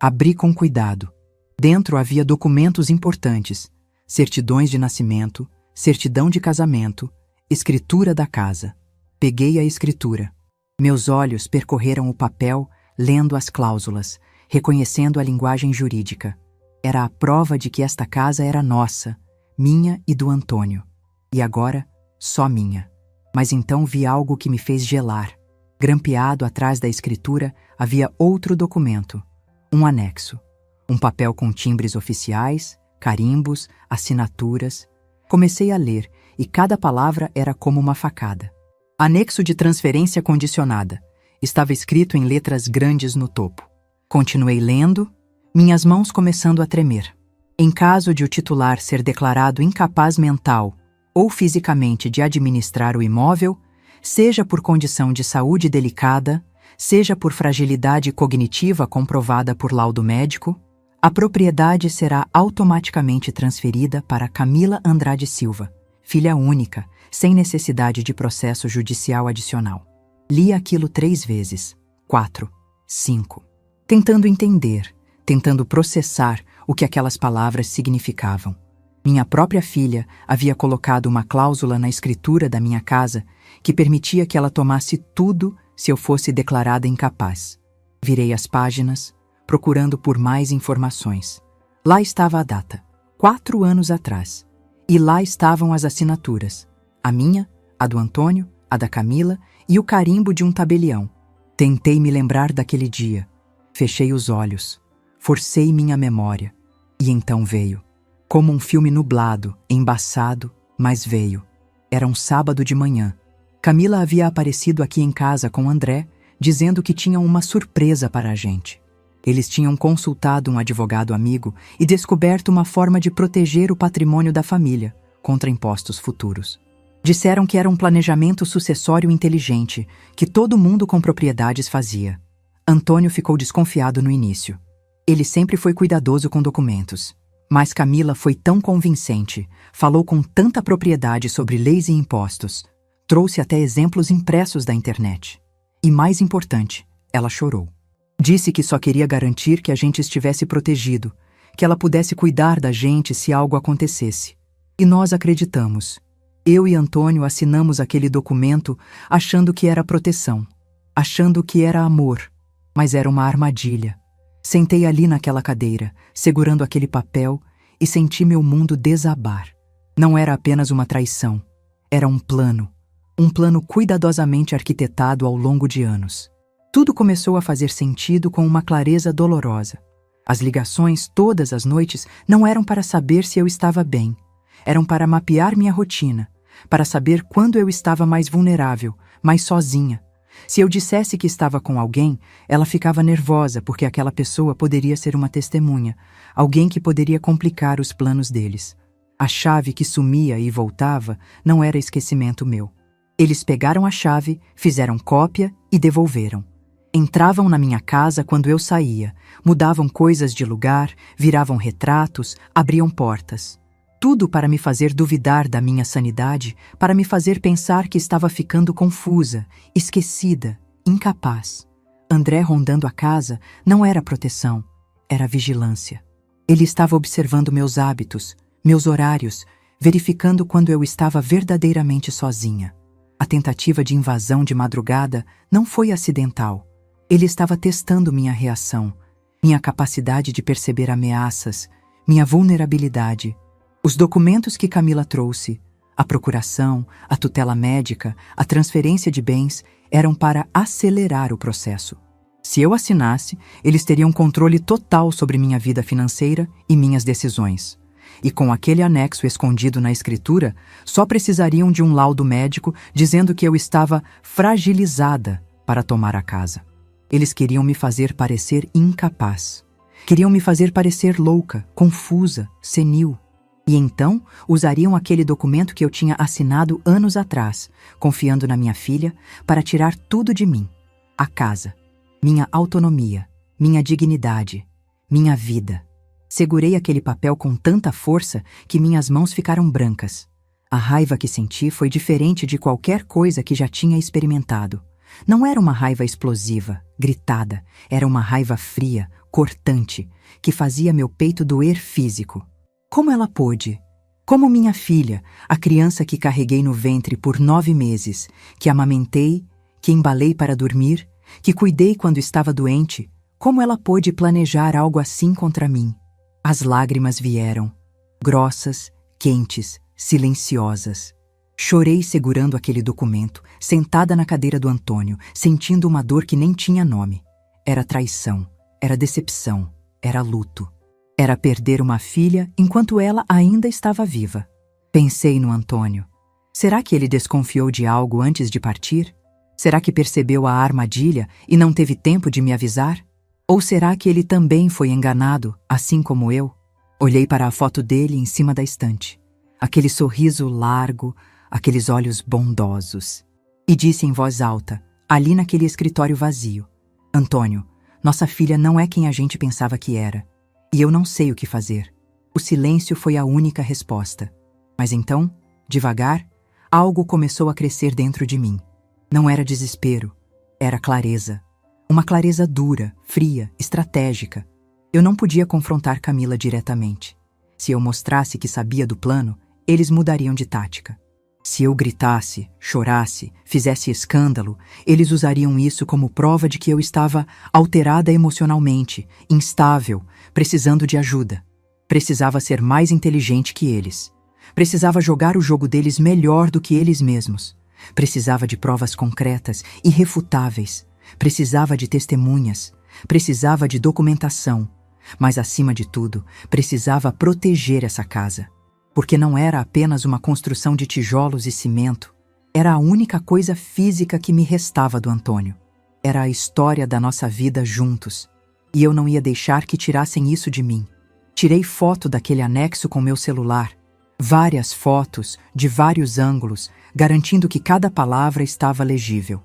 Abri com cuidado. Dentro havia documentos importantes: certidões de nascimento, certidão de casamento, escritura da casa. Peguei a escritura. Meus olhos percorreram o papel, lendo as cláusulas, reconhecendo a linguagem jurídica. Era a prova de que esta casa era nossa, minha e do Antônio. E agora, só minha. Mas então vi algo que me fez gelar. Grampeado atrás da escritura havia outro documento, um anexo. Um papel com timbres oficiais, carimbos, assinaturas. Comecei a ler e cada palavra era como uma facada. Anexo de transferência condicionada. Estava escrito em letras grandes no topo. Continuei lendo, minhas mãos começando a tremer. Em caso de o titular ser declarado incapaz mental ou fisicamente de administrar o imóvel, seja por condição de saúde delicada, seja por fragilidade cognitiva comprovada por laudo médico, a propriedade será automaticamente transferida para Camila Andrade Silva, filha única, sem necessidade de processo judicial adicional. Li aquilo 3 vezes, 4, 5, tentando entender, tentando processar o que aquelas palavras significavam. Minha própria filha havia colocado uma cláusula na escritura da minha casa que permitia que ela tomasse tudo se eu fosse declarada incapaz. Virei as páginas, procurando por mais informações. Lá estava a data, 4 anos atrás. E lá estavam as assinaturas. A minha, a do Antônio, a da Camila e o carimbo de um tabelião. Tentei me lembrar daquele dia. Fechei os olhos. Forcei minha memória. E então veio. Como um filme nublado, embaçado, mas veio. Era um sábado de manhã. Camila havia aparecido aqui em casa com André, dizendo que tinham uma surpresa para a gente. Eles tinham consultado um advogado amigo e descoberto uma forma de proteger o patrimônio da família contra impostos futuros. Disseram que era um planejamento sucessório inteligente, que todo mundo com propriedades fazia. Antônio ficou desconfiado no início. Ele sempre foi cuidadoso com documentos. Mas Camila foi tão convincente, falou com tanta propriedade sobre leis e impostos, trouxe até exemplos impressos da internet. E mais importante, ela chorou. Disse que só queria garantir que a gente estivesse protegido, que ela pudesse cuidar da gente se algo acontecesse. E nós acreditamos. Eu e Antônio assinamos aquele documento achando que era proteção, achando que era amor, mas era uma armadilha. Sentei ali naquela cadeira, segurando aquele papel, e senti meu mundo desabar. Não era apenas uma traição, era um plano cuidadosamente arquitetado ao longo de anos. Tudo começou a fazer sentido com uma clareza dolorosa. As ligações todas as noites não eram para saber se eu estava bem, eram para mapear minha rotina, para saber quando eu estava mais vulnerável, mais sozinha. Se eu dissesse que estava com alguém, ela ficava nervosa porque aquela pessoa poderia ser uma testemunha, alguém que poderia complicar os planos deles. A chave que sumia e voltava não era esquecimento meu. Eles pegaram a chave, fizeram cópia e devolveram. Entravam na minha casa quando eu saía, mudavam coisas de lugar, viravam retratos, abriam portas. Tudo para me fazer duvidar da minha sanidade, para me fazer pensar que estava ficando confusa, esquecida, incapaz. André rondando a casa não era proteção, era vigilância. Ele estava observando meus hábitos, meus horários, verificando quando eu estava verdadeiramente sozinha. A tentativa de invasão de madrugada não foi acidental. Ele estava testando minha reação, minha capacidade de perceber ameaças, minha vulnerabilidade. Os documentos que Camila trouxe, a procuração, a tutela médica, a transferência de bens, eram para acelerar o processo. Se eu assinasse, eles teriam controle total sobre minha vida financeira e minhas decisões. E com aquele anexo escondido na escritura, só precisariam de um laudo médico dizendo que eu estava fragilizada, para tomar a casa. Eles queriam me fazer parecer incapaz. Queriam me fazer parecer louca, confusa, senil. E então usariam aquele documento que eu tinha assinado anos atrás, confiando na minha filha, para tirar tudo de mim. A casa, minha autonomia, minha dignidade, minha vida. Segurei aquele papel com tanta força que minhas mãos ficaram brancas. A raiva que senti foi diferente de qualquer coisa que já tinha experimentado. Não era uma raiva explosiva, gritada, era uma raiva fria, cortante, que fazia meu peito doer físico. Como ela pôde? Como minha filha, a criança que carreguei no ventre por 9 meses, que amamentei, que embalei para dormir, que cuidei quando estava doente, como ela pôde planejar algo assim contra mim? As lágrimas vieram, grossas, quentes, silenciosas. Chorei segurando aquele documento, sentada na cadeira do Antônio, sentindo uma dor que nem tinha nome. Era traição, era decepção, era luto. Era perder uma filha enquanto ela ainda estava viva. Pensei no Antônio. Será que ele desconfiou de algo antes de partir? Será que percebeu a armadilha e não teve tempo de me avisar? Ou será que ele também foi enganado, assim como eu? Olhei para a foto dele em cima da estante. Aquele sorriso largo, aqueles olhos bondosos. E disse em voz alta, ali naquele escritório vazio: Antônio, nossa filha não é quem a gente pensava que era. E eu não sei o que fazer. O silêncio foi a única resposta. Mas então, devagar, algo começou a crescer dentro de mim. Não era desespero, era clareza. Uma clareza dura, fria, estratégica. Eu não podia confrontar Camila diretamente. Se eu mostrasse que sabia do plano, eles mudariam de tática. Se eu gritasse, chorasse, fizesse escândalo, eles usariam isso como prova de que eu estava alterada emocionalmente, instável, precisando de ajuda. Precisava ser mais inteligente que eles. Precisava jogar o jogo deles melhor do que eles mesmos. Precisava de provas concretas, irrefutáveis. Precisava de testemunhas. Precisava de documentação. Mas, acima de tudo, precisava proteger essa casa. Porque não era apenas uma construção de tijolos e cimento. Era a única coisa física que me restava do Antônio. Era a história da nossa vida juntos. E eu não ia deixar que tirassem isso de mim. Tirei foto daquele anexo com meu celular. Várias fotos, de vários ângulos, garantindo que cada palavra estava legível.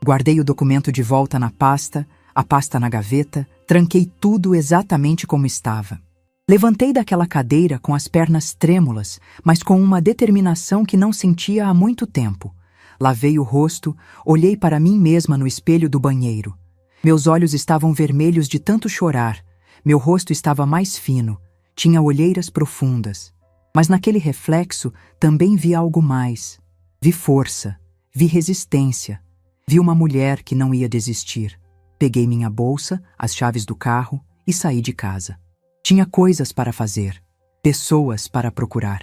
Guardei o documento de volta na pasta, a pasta na gaveta, tranquei tudo exatamente como estava. Levantei daquela cadeira com as pernas trêmulas, mas com uma determinação que não sentia há muito tempo. Lavei o rosto, olhei para mim mesma no espelho do banheiro. Meus olhos estavam vermelhos de tanto chorar, meu rosto estava mais fino, tinha olheiras profundas. Mas naquele reflexo também vi algo mais. Vi força, vi resistência, vi uma mulher que não ia desistir. Peguei minha bolsa, as chaves do carro e saí de casa. Tinha coisas para fazer, pessoas para procurar,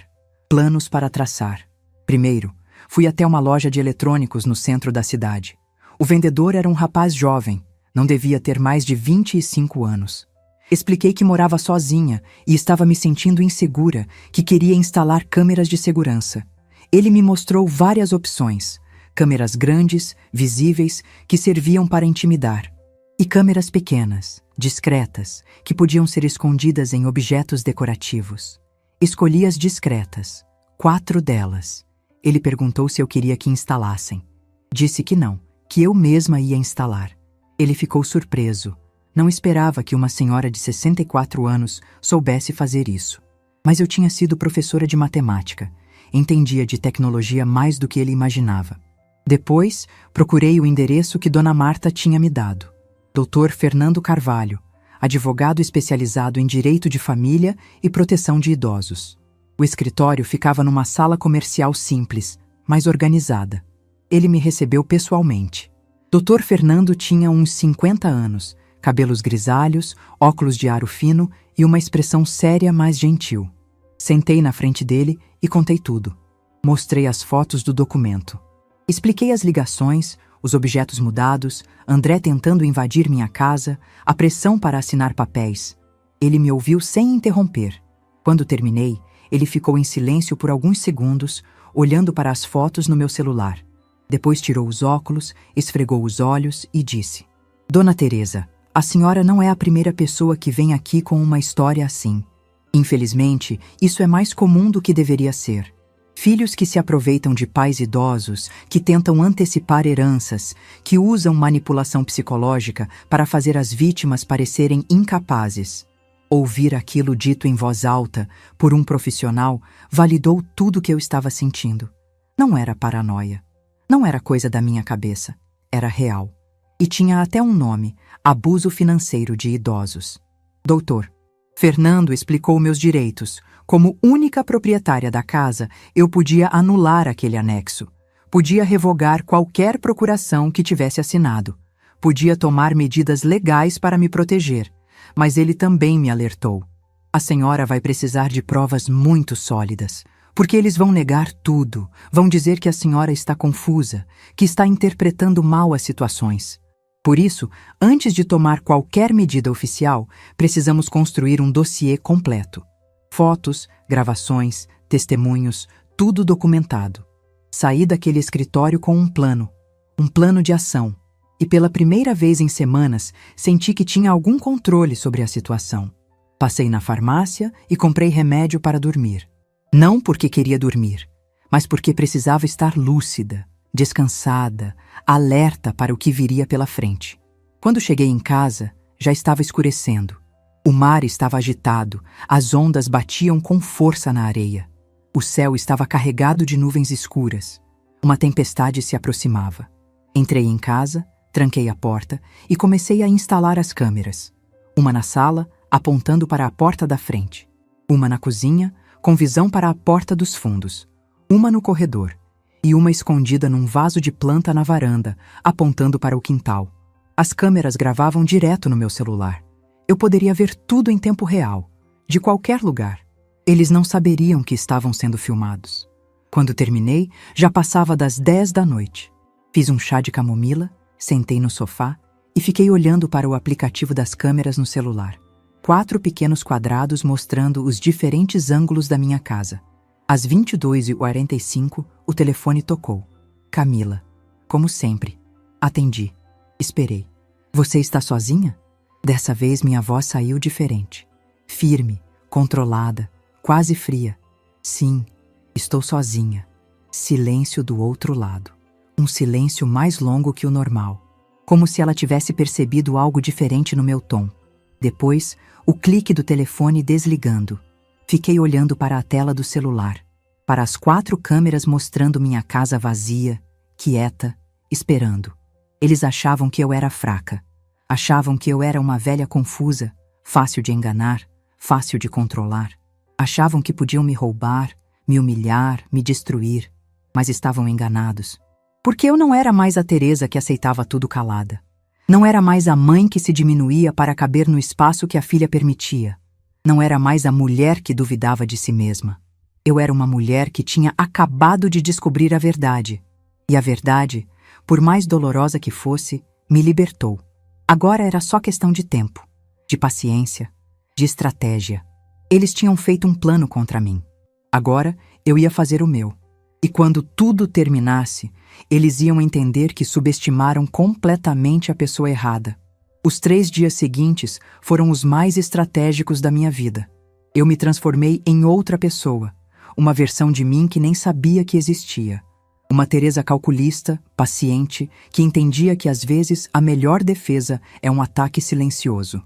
planos para traçar. Primeiro, fui até uma loja de eletrônicos no centro da cidade. O vendedor era um rapaz jovem, não devia ter mais de 25 anos. Expliquei que morava sozinha e estava me sentindo insegura, que queria instalar câmeras de segurança. Ele me mostrou várias opções, câmeras grandes, visíveis, que serviam para intimidar. E câmeras pequenas, discretas, que podiam ser escondidas em objetos decorativos. Escolhi as discretas, 4 delas. Ele perguntou se eu queria que instalassem. Disse que não, que eu mesma ia instalar. Ele ficou surpreso. Não esperava que uma senhora de 64 anos soubesse fazer isso. Mas eu tinha sido professora de matemática. Entendia de tecnologia mais do que ele imaginava. Depois, procurei o endereço que Dona Marta tinha me dado. Dr. Fernando Carvalho, advogado especializado em direito de família e proteção de idosos. O escritório ficava numa sala comercial simples, mas organizada. Ele me recebeu pessoalmente. Dr. Fernando tinha uns 50 anos, cabelos grisalhos, óculos de aro fino e uma expressão séria, mas gentil. Sentei na frente dele e contei tudo. Mostrei as fotos do documento. Expliquei as ligações, os objetos mudados, André tentando invadir minha casa, a pressão para assinar papéis. Ele me ouviu sem interromper. Quando terminei, ele ficou em silêncio por alguns segundos, olhando para as fotos no meu celular. Depois tirou os óculos, esfregou os olhos e disse: Dona Teresa, a senhora não é a primeira pessoa que vem aqui com uma história assim. Infelizmente, isso é mais comum do que deveria ser. Filhos que se aproveitam de pais idosos, que tentam antecipar heranças, que usam manipulação psicológica para fazer as vítimas parecerem incapazes. Ouvir aquilo dito em voz alta por um profissional validou tudo que eu estava sentindo. Não era paranoia. Não era coisa da minha cabeça. Era real. E tinha até um nome: abuso financeiro de idosos. Doutor, Fernando explicou meus direitos. Como única proprietária da casa, eu podia anular aquele anexo. Podia revogar qualquer procuração que tivesse assinado. Podia tomar medidas legais para me proteger. Mas ele também me alertou. A senhora vai precisar de provas muito sólidas, porque eles vão negar tudo, vão dizer que a senhora está confusa, que está interpretando mal as situações. Por isso, antes de tomar qualquer medida oficial, precisamos construir um dossiê completo. Fotos, gravações, testemunhos, tudo documentado. Saí daquele escritório com um plano de ação. E pela primeira vez em semanas, senti que tinha algum controle sobre a situação. Passei na farmácia e comprei remédio para dormir. Não porque queria dormir, mas porque precisava estar lúcida, descansada, alerta para o que viria pela frente. Quando cheguei em casa, já estava escurecendo. O mar estava agitado, as ondas batiam com força na areia. O céu estava carregado de nuvens escuras. Uma tempestade se aproximava. Entrei em casa, tranquei a porta e comecei a instalar as câmeras. Uma na sala, apontando para a porta da frente. Uma na cozinha, com visão para a porta dos fundos. Uma no corredor. E uma escondida num vaso de planta na varanda, apontando para o quintal. As câmeras gravavam direto no meu celular. Eu poderia ver tudo em tempo real, de qualquer lugar. Eles não saberiam que estavam sendo filmados. Quando terminei, já passava das 10 da noite. Fiz um chá de camomila, sentei no sofá e fiquei olhando para o aplicativo das câmeras no celular. 4 pequenos quadrados mostrando os diferentes ângulos da minha casa. Às 22h45, o telefone tocou. Camila. Como sempre. Atendi. Esperei. Você está sozinha? Dessa vez minha voz saiu diferente. Firme, controlada, quase fria. Sim, estou sozinha. Silêncio do outro lado. Um silêncio mais longo que o normal. Como se ela tivesse percebido algo diferente no meu tom. Depois, o clique do telefone desligando. Fiquei olhando para a tela do celular. Para as 4 câmeras mostrando minha casa vazia, quieta, esperando. Eles achavam que eu era fraca. Achavam que eu era uma velha confusa, fácil de enganar, fácil de controlar. Achavam que podiam me roubar, me humilhar, me destruir. Mas estavam enganados. Porque eu não era mais a Teresa que aceitava tudo calada. Não era mais a mãe que se diminuía para caber no espaço que a filha permitia. Não era mais a mulher que duvidava de si mesma. Eu era uma mulher que tinha acabado de descobrir a verdade. E a verdade, por mais dolorosa que fosse, me libertou. Agora era só questão de tempo, de paciência, de estratégia. Eles tinham feito um plano contra mim. Agora eu ia fazer o meu. E quando tudo terminasse, eles iam entender que subestimaram completamente a pessoa errada. Os 3 dias seguintes foram os mais estratégicos da minha vida. Eu me transformei em outra pessoa, uma versão de mim que nem sabia que existia. Uma Teresa calculista, paciente, que entendia que às vezes a melhor defesa é um ataque silencioso.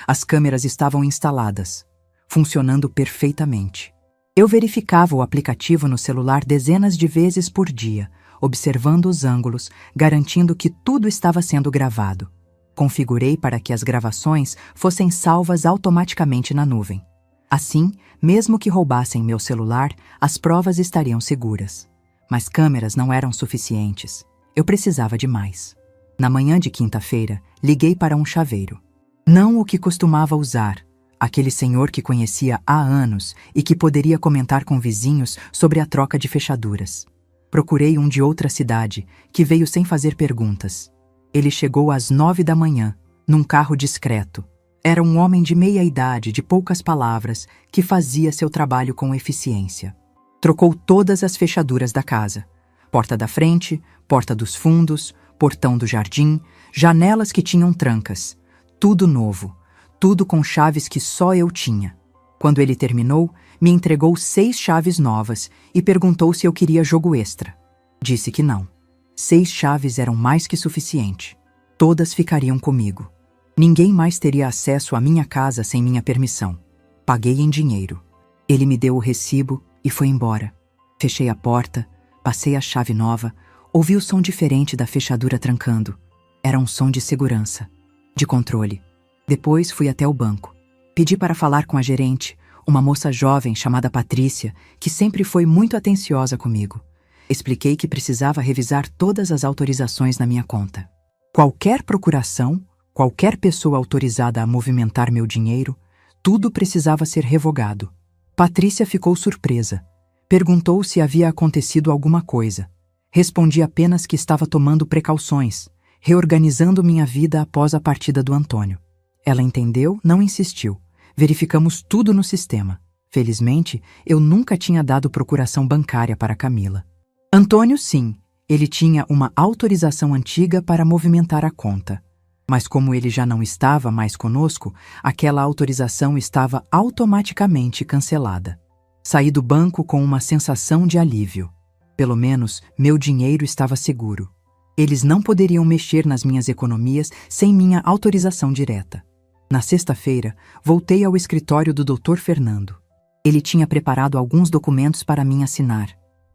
As câmeras estavam instaladas, funcionando perfeitamente. Eu verificava o aplicativo no celular dezenas de vezes por dia, observando os ângulos, garantindo que tudo estava sendo gravado. Configurei para que as gravações fossem salvas automaticamente na nuvem. Assim, mesmo que roubassem meu celular, as provas estariam seguras. Mas câmeras não eram suficientes. Eu precisava de mais. Na manhã de quinta-feira, liguei para um chaveiro. Não o que costumava usar, aquele senhor que conhecia há anos e que poderia comentar com vizinhos sobre a troca de fechaduras. Procurei um de outra cidade, que veio sem fazer perguntas. Ele chegou às 9 da manhã, num carro discreto. Era um homem de meia idade, de poucas palavras, que fazia seu trabalho com eficiência. Trocou todas as fechaduras da casa. Porta da frente, porta dos fundos, portão do jardim, janelas que tinham trancas. Tudo novo, tudo com chaves que só eu tinha. Quando ele terminou, me entregou 6 chaves novas e perguntou se eu queria jogo extra. Disse que não. 6 chaves eram mais que suficiente. Todas ficariam comigo. Ninguém mais teria acesso à minha casa sem minha permissão. Paguei em dinheiro. Ele me deu o recibo e foi embora. Fechei a porta, passei a chave nova, ouvi o som diferente da fechadura trancando. Era um som de segurança, de controle. Depois fui até o banco. Pedi para falar com a gerente, uma moça jovem chamada Patrícia, que sempre foi muito atenciosa comigo. Expliquei que precisava revisar todas as autorizações na minha conta. Qualquer procuração, qualquer pessoa autorizada a movimentar meu dinheiro, tudo precisava ser revogado. Patrícia ficou surpresa. Perguntou se havia acontecido alguma coisa. Respondi apenas que estava tomando precauções, reorganizando minha vida após a partida do Antônio. Ela entendeu, não insistiu. Verificamos tudo no sistema. Felizmente, eu nunca tinha dado procuração bancária para Camila. Antônio, sim, ele tinha uma autorização antiga para movimentar a conta. Mas como ele já não estava mais conosco, aquela autorização estava automaticamente cancelada. Saí do banco com uma sensação de alívio. Pelo menos, meu dinheiro estava seguro. Eles não poderiam mexer nas minhas economias sem minha autorização direta. Na sexta-feira, voltei ao escritório do Dr. Fernando. Ele tinha preparado alguns documentos para mim assinar.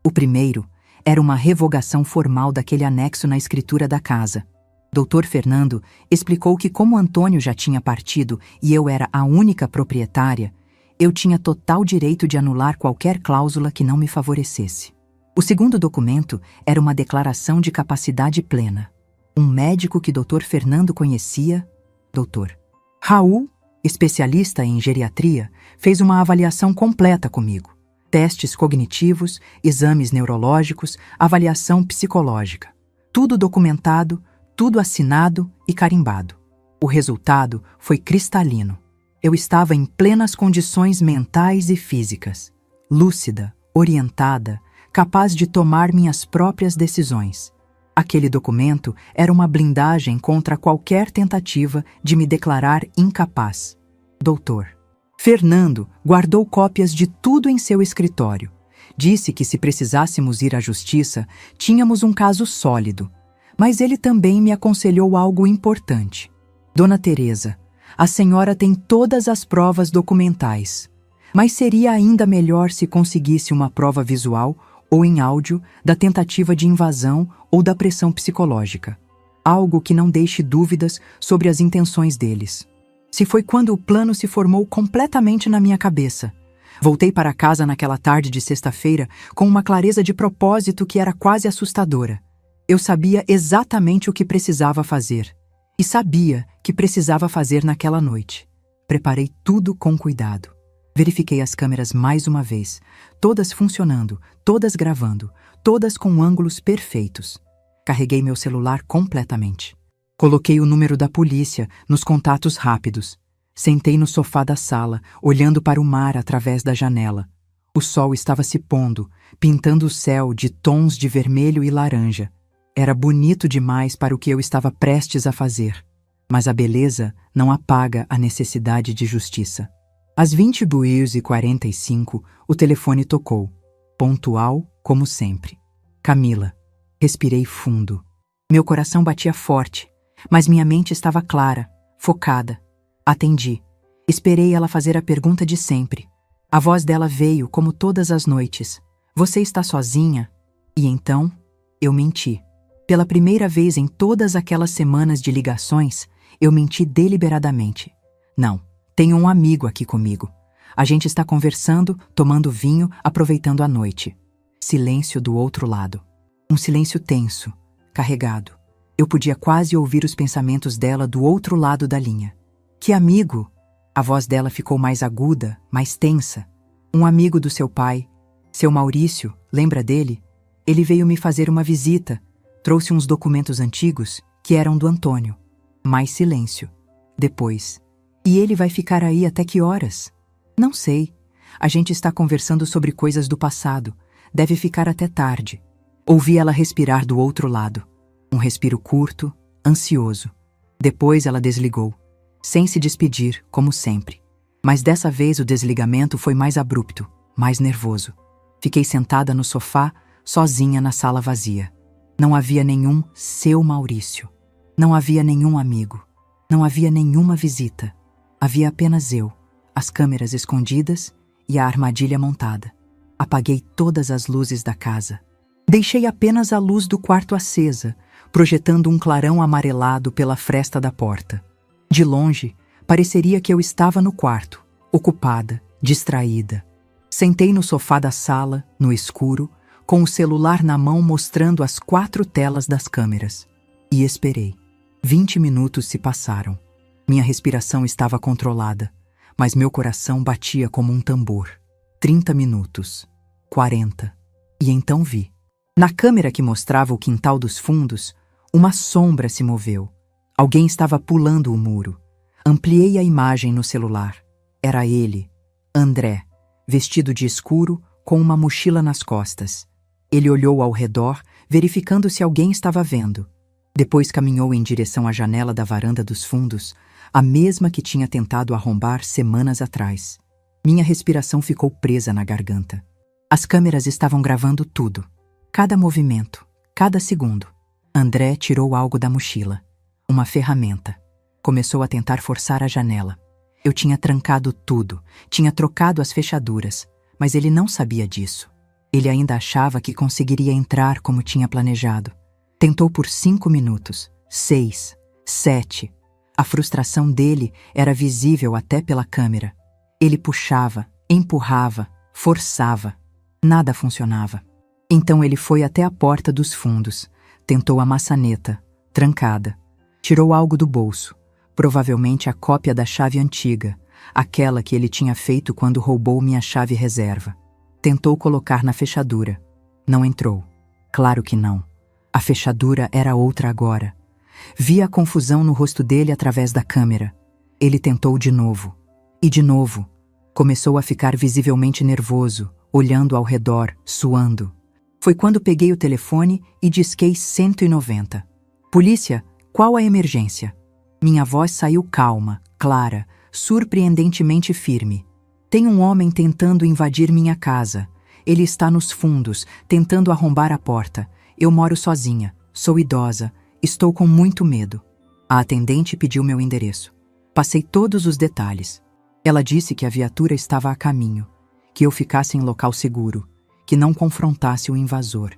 O primeiro era uma revogação formal daquele anexo na escritura da casa. Dr. Fernando explicou que como Antônio já tinha partido e eu era a única proprietária, eu tinha total direito de anular qualquer cláusula que não me favorecesse. O segundo documento era uma declaração de capacidade plena. Um médico que Dr. Fernando conhecia, Dr. Raul, especialista em geriatria, fez uma avaliação completa comigo. Testes cognitivos, exames neurológicos, avaliação psicológica. Tudo documentado, tudo assinado e carimbado. O resultado foi cristalino. Eu estava em plenas condições mentais e físicas. Lúcida, orientada, capaz de tomar minhas próprias decisões. Aquele documento era uma blindagem contra qualquer tentativa de me declarar incapaz. Doutor. Fernando guardou cópias de tudo em seu escritório. Disse que se precisássemos ir à justiça, tínhamos um caso sólido. Mas ele também me aconselhou algo importante. Dona Teresa, a senhora tem todas as provas documentais, mas seria ainda melhor se conseguisse uma prova visual ou em áudio da tentativa de invasão ou da pressão psicológica. Algo que não deixe dúvidas sobre as intenções deles. Se foi quando o plano se formou completamente na minha cabeça. Voltei para casa naquela tarde de sexta-feira com uma clareza de propósito que era quase assustadora. Eu sabia exatamente o que precisava fazer. E sabia que precisava fazer naquela noite. Preparei tudo com cuidado. Verifiquei as câmeras mais uma vez, todas funcionando, todas gravando, todas com ângulos perfeitos. Carreguei meu celular completamente. Coloquei o número da polícia nos contatos rápidos. Sentei no sofá da sala, olhando para o mar através da janela. O sol estava se pondo, pintando o céu de tons de vermelho e laranja. Era bonito demais para o que eu estava prestes a fazer. Mas a beleza não apaga a necessidade de justiça. Às 22h45, o telefone tocou. Pontual, como sempre. Camila. Respirei fundo. Meu coração batia forte, mas minha mente estava clara, focada. Atendi. Esperei ela fazer a pergunta de sempre. A voz dela veio, como todas as noites. Você está sozinha? E então, eu menti. Pela primeira vez em todas aquelas semanas de ligações, eu menti deliberadamente. Não. Tenho um amigo aqui comigo. A gente está conversando, tomando vinho, aproveitando a noite. Silêncio do outro lado. Um silêncio tenso, carregado. Eu podia quase ouvir os pensamentos dela do outro lado da linha. Que amigo? A voz dela ficou mais aguda, mais tensa. Um amigo do seu pai. Seu Maurício, lembra dele? Ele veio me fazer uma visita. Trouxe uns documentos antigos que eram do Antônio. Mais silêncio. Depois... E ele vai ficar aí até que horas? Não sei. A gente está conversando sobre coisas do passado. Deve ficar até tarde. Ouvi ela respirar do outro lado. Um respiro curto, ansioso. Depois ela desligou, sem se despedir, como sempre. Mas dessa vez o desligamento foi mais abrupto, mais nervoso. Fiquei sentada no sofá, sozinha na sala vazia. Não havia nenhum seu Maurício. Não havia nenhum amigo. Não havia nenhuma visita. Havia apenas eu, as câmeras escondidas e a armadilha montada. Apaguei todas as luzes da casa. Deixei apenas a luz do quarto acesa, projetando um clarão amarelado pela fresta da porta. De longe, pareceria que eu estava no quarto, ocupada, distraída. Sentei no sofá da sala, no escuro, com o celular na mão mostrando as 4 telas das câmeras. E esperei. 20 minutos se passaram. Minha respiração estava controlada, mas meu coração batia como um tambor. 30 minutos. 40. E então vi. Na câmera que mostrava o quintal dos fundos, uma sombra se moveu. Alguém estava pulando o muro. Ampliei a imagem no celular. Era ele, André, vestido de escuro, com uma mochila nas costas. Ele olhou ao redor, verificando se alguém estava vendo. Depois caminhou em direção à janela da varanda dos fundos, a mesma que tinha tentado arrombar semanas atrás. Minha respiração ficou presa na garganta. As câmeras estavam gravando tudo. Cada movimento, cada segundo. André tirou algo da mochila. Uma ferramenta. Começou a tentar forçar a janela. Eu tinha trancado tudo, tinha trocado as fechaduras, mas ele não sabia disso. Ele ainda achava que conseguiria entrar como tinha planejado. Tentou por 5 minutos, 6, 7. A frustração dele era visível até pela câmera. Ele puxava, empurrava, forçava. Nada funcionava. Então ele foi até a porta dos fundos, tentou a maçaneta, trancada. Tirou algo do bolso, provavelmente a cópia da chave antiga, aquela que ele tinha feito quando roubou minha chave reserva. Tentou colocar na fechadura. Não entrou. Claro que não. A fechadura era outra agora. Vi a confusão no rosto dele através da câmera. Ele tentou de novo. E de novo. Começou a ficar visivelmente nervoso, olhando ao redor, suando. Foi quando peguei o telefone e disquei 190. Polícia, qual a emergência? Minha voz saiu calma, clara, surpreendentemente firme. Tem um homem tentando invadir minha casa. Ele está nos fundos, tentando arrombar a porta. Eu moro sozinha, sou idosa, estou com muito medo. A atendente pediu meu endereço. Passei todos os detalhes. Ela disse que a viatura estava a caminho, que eu ficasse em local seguro, que não confrontasse o invasor.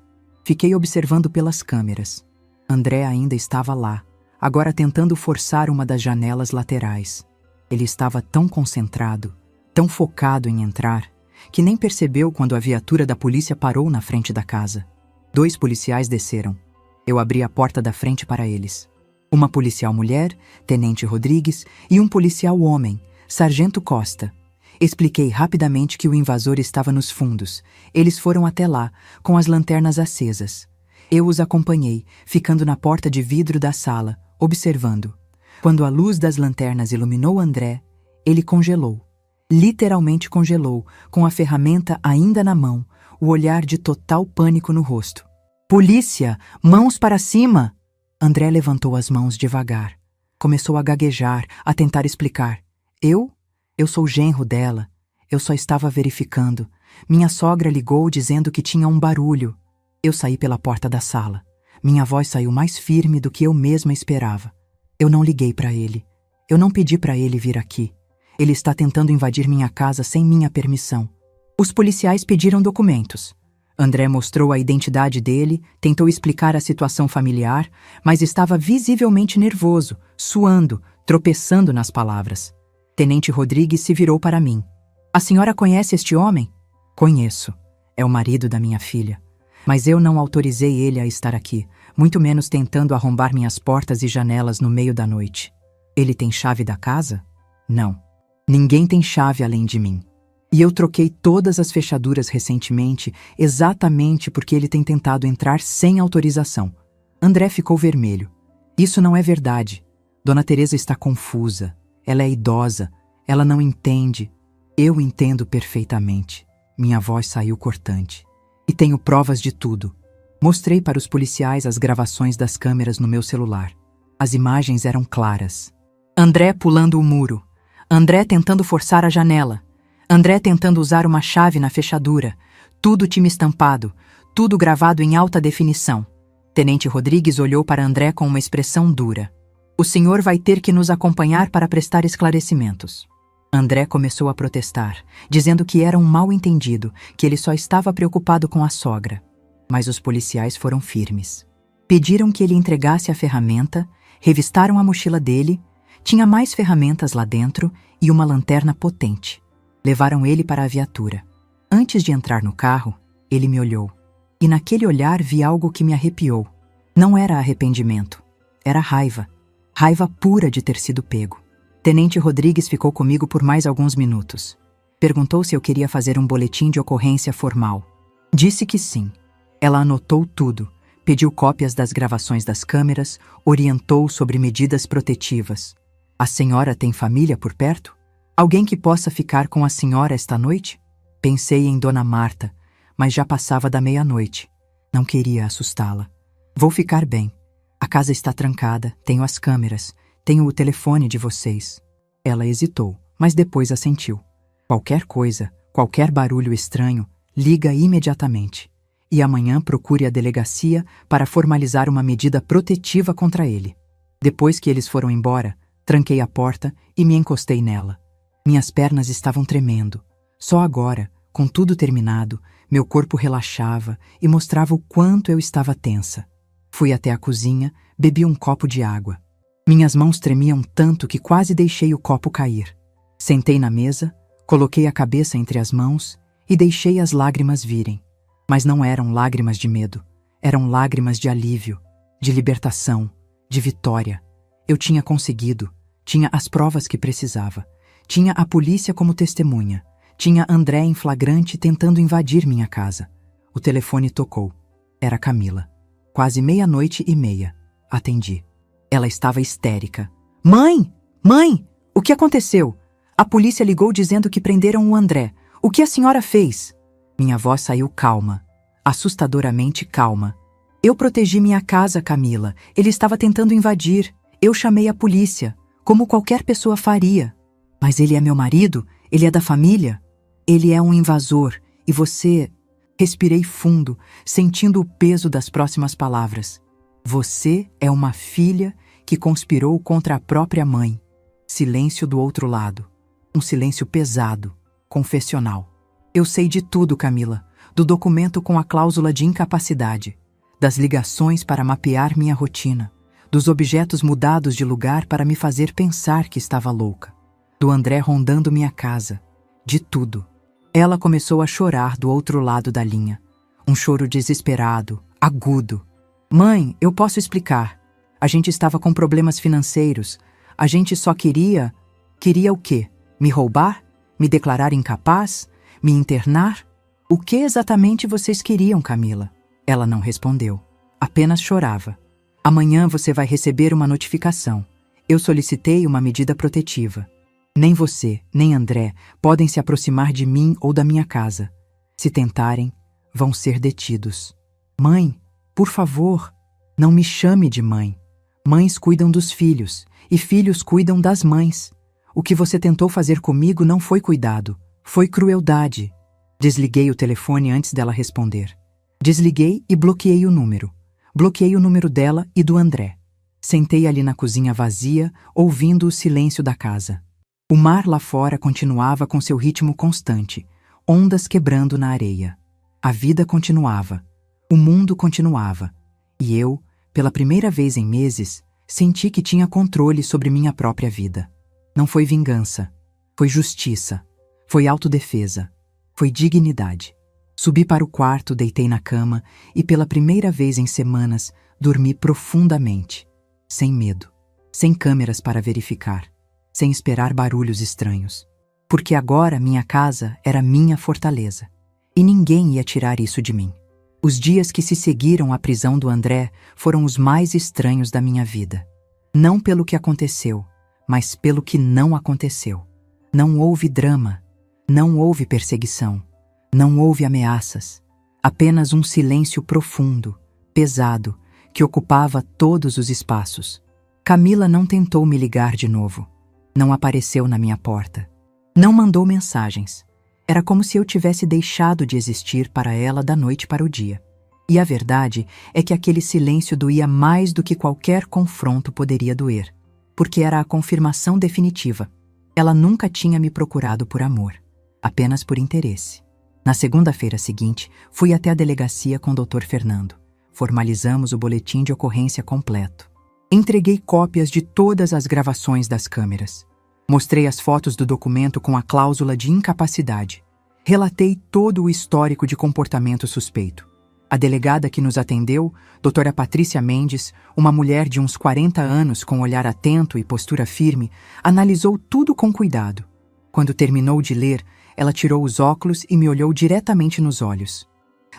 Fiquei observando pelas câmeras. André ainda estava lá, agora tentando forçar uma das janelas laterais. Ele estava tão concentrado, tão focado em entrar, que nem percebeu quando a viatura da polícia parou na frente da casa. 2 policiais desceram. Eu abri a porta da frente para eles. Uma policial mulher, Tenente Rodrigues, e um policial homem, Sargento Costa. Expliquei rapidamente que o invasor estava nos fundos. Eles foram até lá, com as lanternas acesas. Eu os acompanhei, ficando na porta de vidro da sala, observando. Quando a luz das lanternas iluminou André, ele congelou. Literalmente congelou, com a ferramenta ainda na mão, o olhar de total pânico no rosto. Polícia! Mãos para cima! André levantou as mãos devagar. Começou a gaguejar, a tentar explicar. Eu sou o genro dela. Eu só estava verificando. Minha sogra ligou dizendo que tinha um barulho. Eu saí pela porta da sala. Minha voz saiu mais firme do que eu mesma esperava. Eu não liguei para ele. Eu não pedi para ele vir aqui. Ele está tentando invadir minha casa sem minha permissão. Os policiais pediram documentos. André mostrou a identidade dele, tentou explicar a situação familiar, mas estava visivelmente nervoso, suando, tropeçando nas palavras. Tenente Rodrigues se virou para mim. A senhora conhece este homem? Conheço. É o marido da minha filha. Mas eu não autorizei ele a estar aqui, muito menos tentando arrombar minhas portas e janelas no meio da noite. Ele tem chave da casa? Não. Ninguém tem chave além de mim. E eu troquei todas as fechaduras recentemente, exatamente porque ele tem tentado entrar sem autorização. André ficou vermelho. Isso não é verdade. Dona Teresa está confusa. Ela é idosa. Ela não entende. Eu entendo perfeitamente. Minha voz saiu cortante. E tenho provas de tudo. Mostrei para os policiais as gravações das câmeras no meu celular. As imagens eram claras. André pulando o muro. André tentando forçar a janela. André tentando usar uma chave na fechadura. Tudo time estampado. Tudo gravado em alta definição. Tenente Rodrigues olhou para André com uma expressão dura. O senhor vai ter que nos acompanhar para prestar esclarecimentos. André começou a protestar, dizendo que era um mal-entendido, que ele só estava preocupado com a sogra. Mas os policiais foram firmes. Pediram que ele entregasse a ferramenta, revistaram a mochila dele, tinha mais ferramentas lá dentro e uma lanterna potente. Levaram ele para a viatura. Antes de entrar no carro, ele me olhou. E naquele olhar vi algo que me arrepiou. Não era arrependimento, era raiva. Raiva pura de ter sido pego. Tenente Rodrigues ficou comigo por mais alguns minutos. Perguntou se eu queria fazer um boletim de ocorrência formal. Disse que sim. Ela anotou tudo, pediu cópias das gravações das câmeras, orientou sobre medidas protetivas. A senhora tem família por perto? Alguém que possa ficar com a senhora esta noite? Pensei em Dona Marta, mas já passava da meia-noite. Não queria assustá-la. Vou ficar bem. A casa está trancada, tenho as câmeras, tenho o telefone de vocês. Ela hesitou, mas depois assentiu. Qualquer coisa, qualquer barulho estranho, liga imediatamente. E amanhã procure a delegacia para formalizar uma medida protetiva contra ele. Depois que eles foram embora, tranquei a porta e me encostei nela. Minhas pernas estavam tremendo. Só agora, com tudo terminado, meu corpo relaxava e mostrava o quanto eu estava tensa. Fui até a cozinha, bebi um copo de água. Minhas mãos tremiam tanto que quase deixei o copo cair. Sentei na mesa, coloquei a cabeça entre as mãos e deixei as lágrimas virem. Mas não eram lágrimas de medo, eram lágrimas de alívio, de libertação, de vitória. Eu tinha conseguido, tinha as provas que precisava, tinha a polícia como testemunha, tinha André em flagrante tentando invadir minha casa. O telefone tocou. Era Camila. Quase 00:30. Atendi. Ela estava histérica. Mãe! Mãe! O que aconteceu? A polícia ligou dizendo que prenderam o André. O que a senhora fez? Minha voz saiu calma, assustadoramente calma. Eu protegi minha casa, Camila. Ele estava tentando invadir. Eu chamei a polícia, como qualquer pessoa faria. Mas ele é meu marido? Ele é da família? Ele é um invasor. E você... Respirei fundo, sentindo o peso das próximas palavras. Você é uma filha que conspirou contra a própria mãe. Silêncio do outro lado. Um silêncio pesado, confessional. Eu sei de tudo, Camila. Do documento com a cláusula de incapacidade. Das ligações para mapear minha rotina. Dos objetos mudados de lugar para me fazer pensar que estava louca. Do André rondando minha casa. De tudo. Ela começou a chorar do outro lado da linha. Um choro desesperado, agudo. Mãe, eu posso explicar. A gente estava com problemas financeiros. A gente só queria... Queria o quê? Me roubar? Me declarar incapaz? Me internar? O que exatamente vocês queriam, Camila? Ela não respondeu. Apenas chorava. Amanhã você vai receber uma notificação. Eu solicitei uma medida protetiva. Nem você, nem André podem se aproximar de mim ou da minha casa. Se tentarem, vão ser detidos. Mãe, por favor, não me chame de mãe. Mães cuidam dos filhos, e filhos cuidam das mães. O que você tentou fazer comigo não foi cuidado, foi crueldade. Desliguei o telefone antes dela responder. Desliguei e bloqueei o número. Bloqueei o número dela e do André. Sentei ali na cozinha vazia, ouvindo o silêncio da casa. O mar lá fora continuava com seu ritmo constante, ondas quebrando na areia. A vida continuava, o mundo continuava, e eu, pela primeira vez em meses, senti que tinha controle sobre minha própria vida. Não foi vingança, foi justiça, foi autodefesa, foi dignidade. Subi para o quarto, deitei na cama e pela primeira vez em semanas dormi profundamente, sem medo, sem câmeras para verificar. Sem esperar barulhos estranhos. Porque agora minha casa era minha fortaleza. E ninguém ia tirar isso de mim. Os dias que se seguiram à prisão do André foram os mais estranhos da minha vida. Não pelo que aconteceu, mas pelo que não aconteceu. Não houve drama, não houve perseguição, não houve ameaças. Apenas um silêncio profundo, pesado, que ocupava todos os espaços. Camila não tentou me ligar de novo. Não apareceu na minha porta. Não mandou mensagens. Era como se eu tivesse deixado de existir para ela da noite para o dia. E a verdade é que aquele silêncio doía mais do que qualquer confronto poderia doer, porque era a confirmação definitiva. Ela nunca tinha me procurado por amor, apenas por interesse. Na segunda-feira seguinte, fui até a delegacia com o Dr. Fernando. Formalizamos o boletim de ocorrência completo. Entreguei cópias de todas as gravações das câmeras. Mostrei as fotos do documento com a cláusula de incapacidade. Relatei todo o histórico de comportamento suspeito. A delegada que nos atendeu, doutora Patrícia Mendes, uma mulher de uns 40 anos com olhar atento e postura firme, analisou tudo com cuidado. Quando terminou de ler, ela tirou os óculos e me olhou diretamente nos olhos.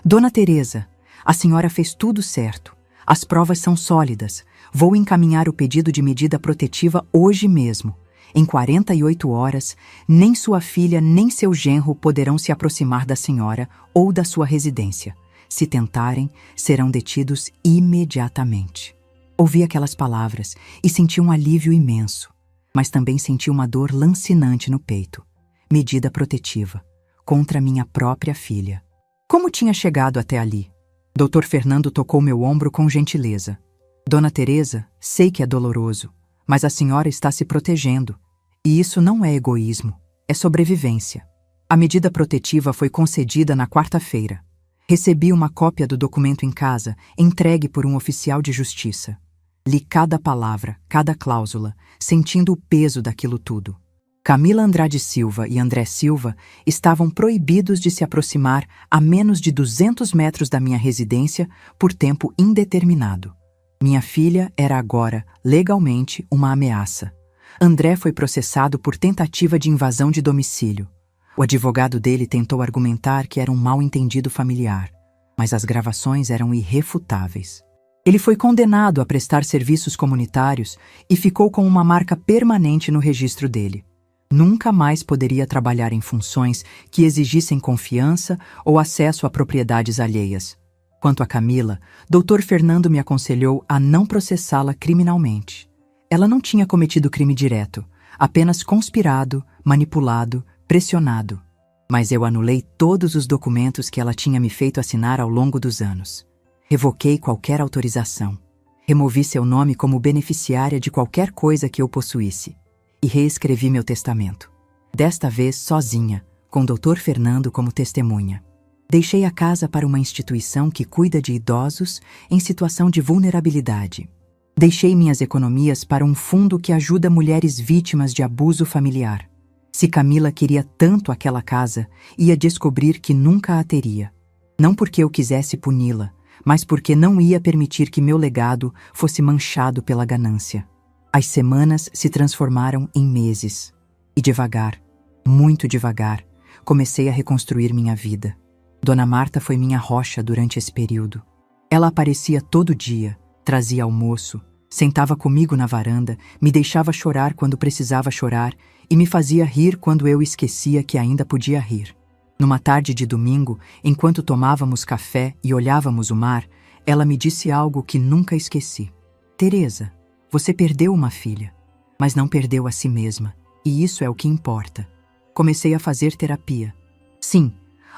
Dona Teresa, a senhora fez tudo certo. As provas são sólidas. Vou encaminhar o pedido de medida protetiva hoje mesmo. Em 48 horas, nem sua filha nem seu genro poderão se aproximar da senhora ou da sua residência. Se tentarem, serão detidos imediatamente. Ouvi aquelas palavras e senti um alívio imenso, mas também senti uma dor lancinante no peito. Medida protetiva, contra minha própria filha. Como tinha chegado até ali? Dr. Fernando tocou meu ombro com gentileza. Dona Teresa, sei que é doloroso, mas a senhora está se protegendo. E isso não é egoísmo, é sobrevivência. A medida protetiva foi concedida na quarta-feira. Recebi uma cópia do documento em casa, entregue por um oficial de justiça. Li cada palavra, cada cláusula, sentindo o peso daquilo tudo. Camila Andrade Silva e André Silva estavam proibidos de se aproximar a menos de 200 metros da minha residência por tempo indeterminado. Minha filha era agora, legalmente, uma ameaça. André foi processado por tentativa de invasão de domicílio. O advogado dele tentou argumentar que era um mal-entendido familiar, mas as gravações eram irrefutáveis. Ele foi condenado a prestar serviços comunitários e ficou com uma marca permanente no registro dele. Nunca mais poderia trabalhar em funções que exigissem confiança ou acesso a propriedades alheias. Quanto a Camila, Dr. Fernando me aconselhou a não processá-la criminalmente. Ela não tinha cometido crime direto, apenas conspirado, manipulado, pressionado. Mas eu anulei todos os documentos que ela tinha me feito assinar ao longo dos anos. Revoquei qualquer autorização. Removi seu nome como beneficiária de qualquer coisa que eu possuísse. E reescrevi meu testamento. Desta vez sozinha, com Dr. Fernando como testemunha. Deixei a casa para uma instituição que cuida de idosos em situação de vulnerabilidade. Deixei minhas economias para um fundo que ajuda mulheres vítimas de abuso familiar. Se Camila queria tanto aquela casa, ia descobrir que nunca a teria. Não porque eu quisesse puni-la, mas porque não ia permitir que meu legado fosse manchado pela ganância. As semanas se transformaram em meses. E devagar, muito devagar, comecei a reconstruir minha vida. Dona Marta foi minha rocha durante esse período. Ela aparecia todo dia, trazia almoço, sentava comigo na varanda, me deixava chorar quando precisava chorar e me fazia rir quando eu esquecia que ainda podia rir. Numa tarde de domingo, enquanto tomávamos café e olhávamos o mar, ela me disse algo que nunca esqueci. Teresa, você perdeu uma filha, mas não perdeu a si mesma, e isso é o que importa. Comecei a fazer terapia. Sim,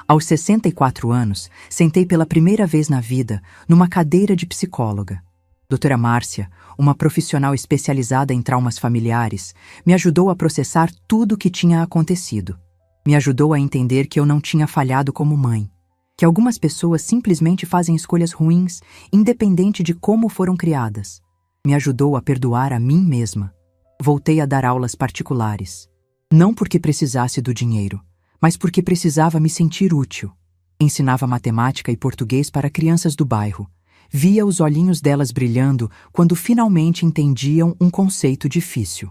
aos 64 anos, sentei pela primeira vez na vida numa cadeira de psicóloga. Doutora Márcia, uma profissional especializada em traumas familiares, me ajudou a processar tudo o que tinha acontecido. Me ajudou a entender que eu não tinha falhado como mãe, que algumas pessoas simplesmente fazem escolhas ruins, independente de como foram criadas. Me ajudou a perdoar a mim mesma. Voltei a dar aulas particulares. Não porque precisasse do dinheiro, mas porque precisava me sentir útil. Ensinava matemática e português para crianças do bairro. Via os olhinhos delas brilhando quando finalmente entendiam um conceito difícil.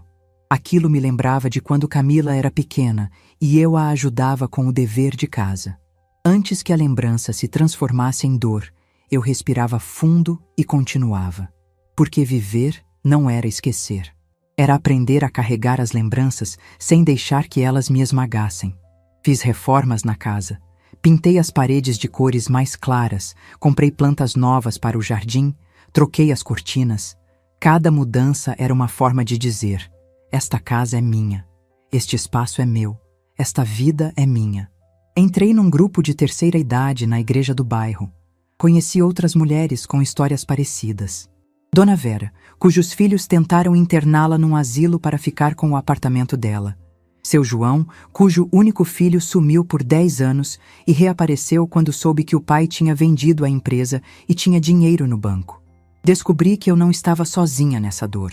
Aquilo me lembrava de quando Camila era pequena e eu a ajudava com o dever de casa. Antes que a lembrança se transformasse em dor, eu respirava fundo e continuava. Porque viver não era esquecer. Era aprender a carregar as lembranças sem deixar que elas me esmagassem. Fiz reformas na casa. Pintei as paredes de cores mais claras, comprei plantas novas para o jardim, troquei as cortinas. Cada mudança era uma forma de dizer: esta casa é minha, este espaço é meu, esta vida é minha. Entrei num grupo de terceira idade na igreja do bairro. Conheci outras mulheres com histórias parecidas. Dona Vera, cujos filhos tentaram interná-la num asilo para ficar com o apartamento dela. Seu João, cujo único filho sumiu por 10 anos e reapareceu quando soube que o pai tinha vendido a empresa e tinha dinheiro no banco. Descobri que eu não estava sozinha nessa dor.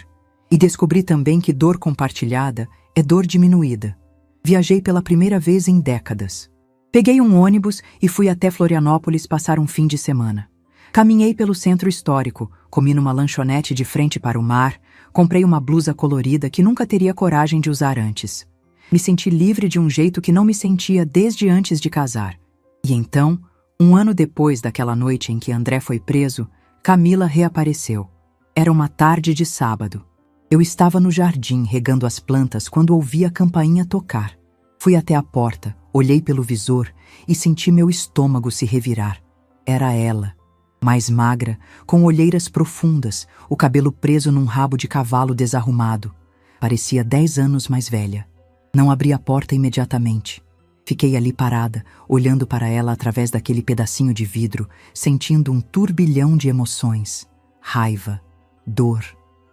E descobri também que dor compartilhada é dor diminuída. Viajei pela primeira vez em décadas. Peguei um ônibus e fui até Florianópolis passar um fim de semana. Caminhei pelo centro histórico, comi numa lanchonete de frente para o mar, comprei uma blusa colorida que nunca teria coragem de usar antes. Me senti livre de um jeito que não me sentia desde antes de casar. E então, um ano depois daquela noite em que André foi preso, Camila reapareceu. Era uma tarde de sábado. Eu estava no jardim regando as plantas quando ouvi a campainha tocar. Fui até a porta, olhei pelo visor e senti meu estômago se revirar. Era ela, mais magra, com olheiras profundas, o cabelo preso num rabo de cavalo desarrumado. Parecia 10 anos mais velha. Não abri a porta imediatamente. Fiquei ali parada, olhando para ela através daquele pedacinho de vidro, sentindo um turbilhão de emoções. Raiva, dor,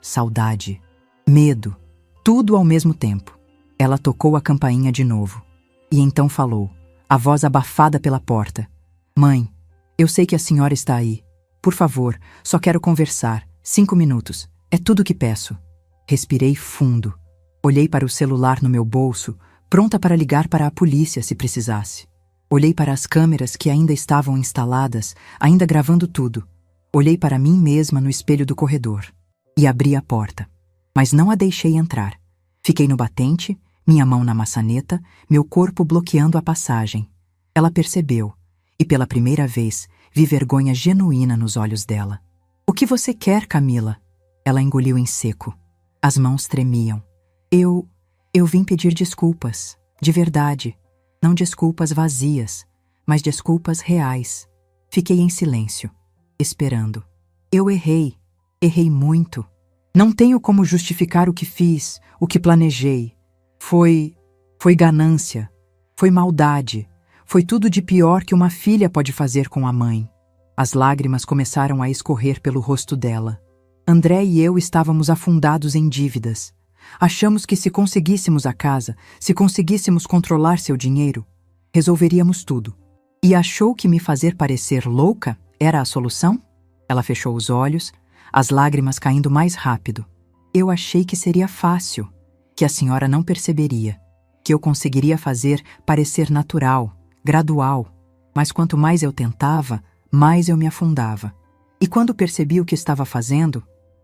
saudade, medo, tudo ao mesmo tempo. Ela tocou a campainha de novo. E então falou, a voz abafada pela porta. Mãe, eu sei que a senhora está aí. Por favor, só quero conversar. 5 minutos. É tudo que peço. Respirei fundo. Olhei para o celular no meu bolso, pronta para ligar para a polícia se precisasse. Olhei para as câmeras que ainda estavam instaladas, ainda gravando tudo. Olhei para mim mesma no espelho do corredor. E abri a porta. Mas não a deixei entrar. Fiquei no batente, minha mão na maçaneta, meu corpo bloqueando a passagem. Ela percebeu, e pela primeira vez vi vergonha genuína nos olhos dela. O que você quer, Camila? Ela engoliu em seco. As mãos tremiam. Eu vim pedir desculpas, de verdade. Não desculpas vazias, mas desculpas reais. Fiquei em silêncio, esperando. Eu errei muito. Não tenho como justificar o que fiz, o que planejei. Foi ganância, foi maldade, foi tudo de pior que uma filha pode fazer com a mãe. As lágrimas começaram a escorrer pelo rosto dela. André e eu estávamos afundados em dívidas. Achamos que se conseguíssemos a casa, se conseguíssemos controlar seu dinheiro, resolveríamos tudo. E achou que me fazer parecer louca era a solução? Ela fechou os olhos, as lágrimas caindo mais rápido. Eu achei que seria fácil, que a senhora não perceberia, que eu conseguiria fazer parecer natural, gradual. Mas quanto mais eu tentava, mais eu me afundava. E quando percebi o que estava fazendo,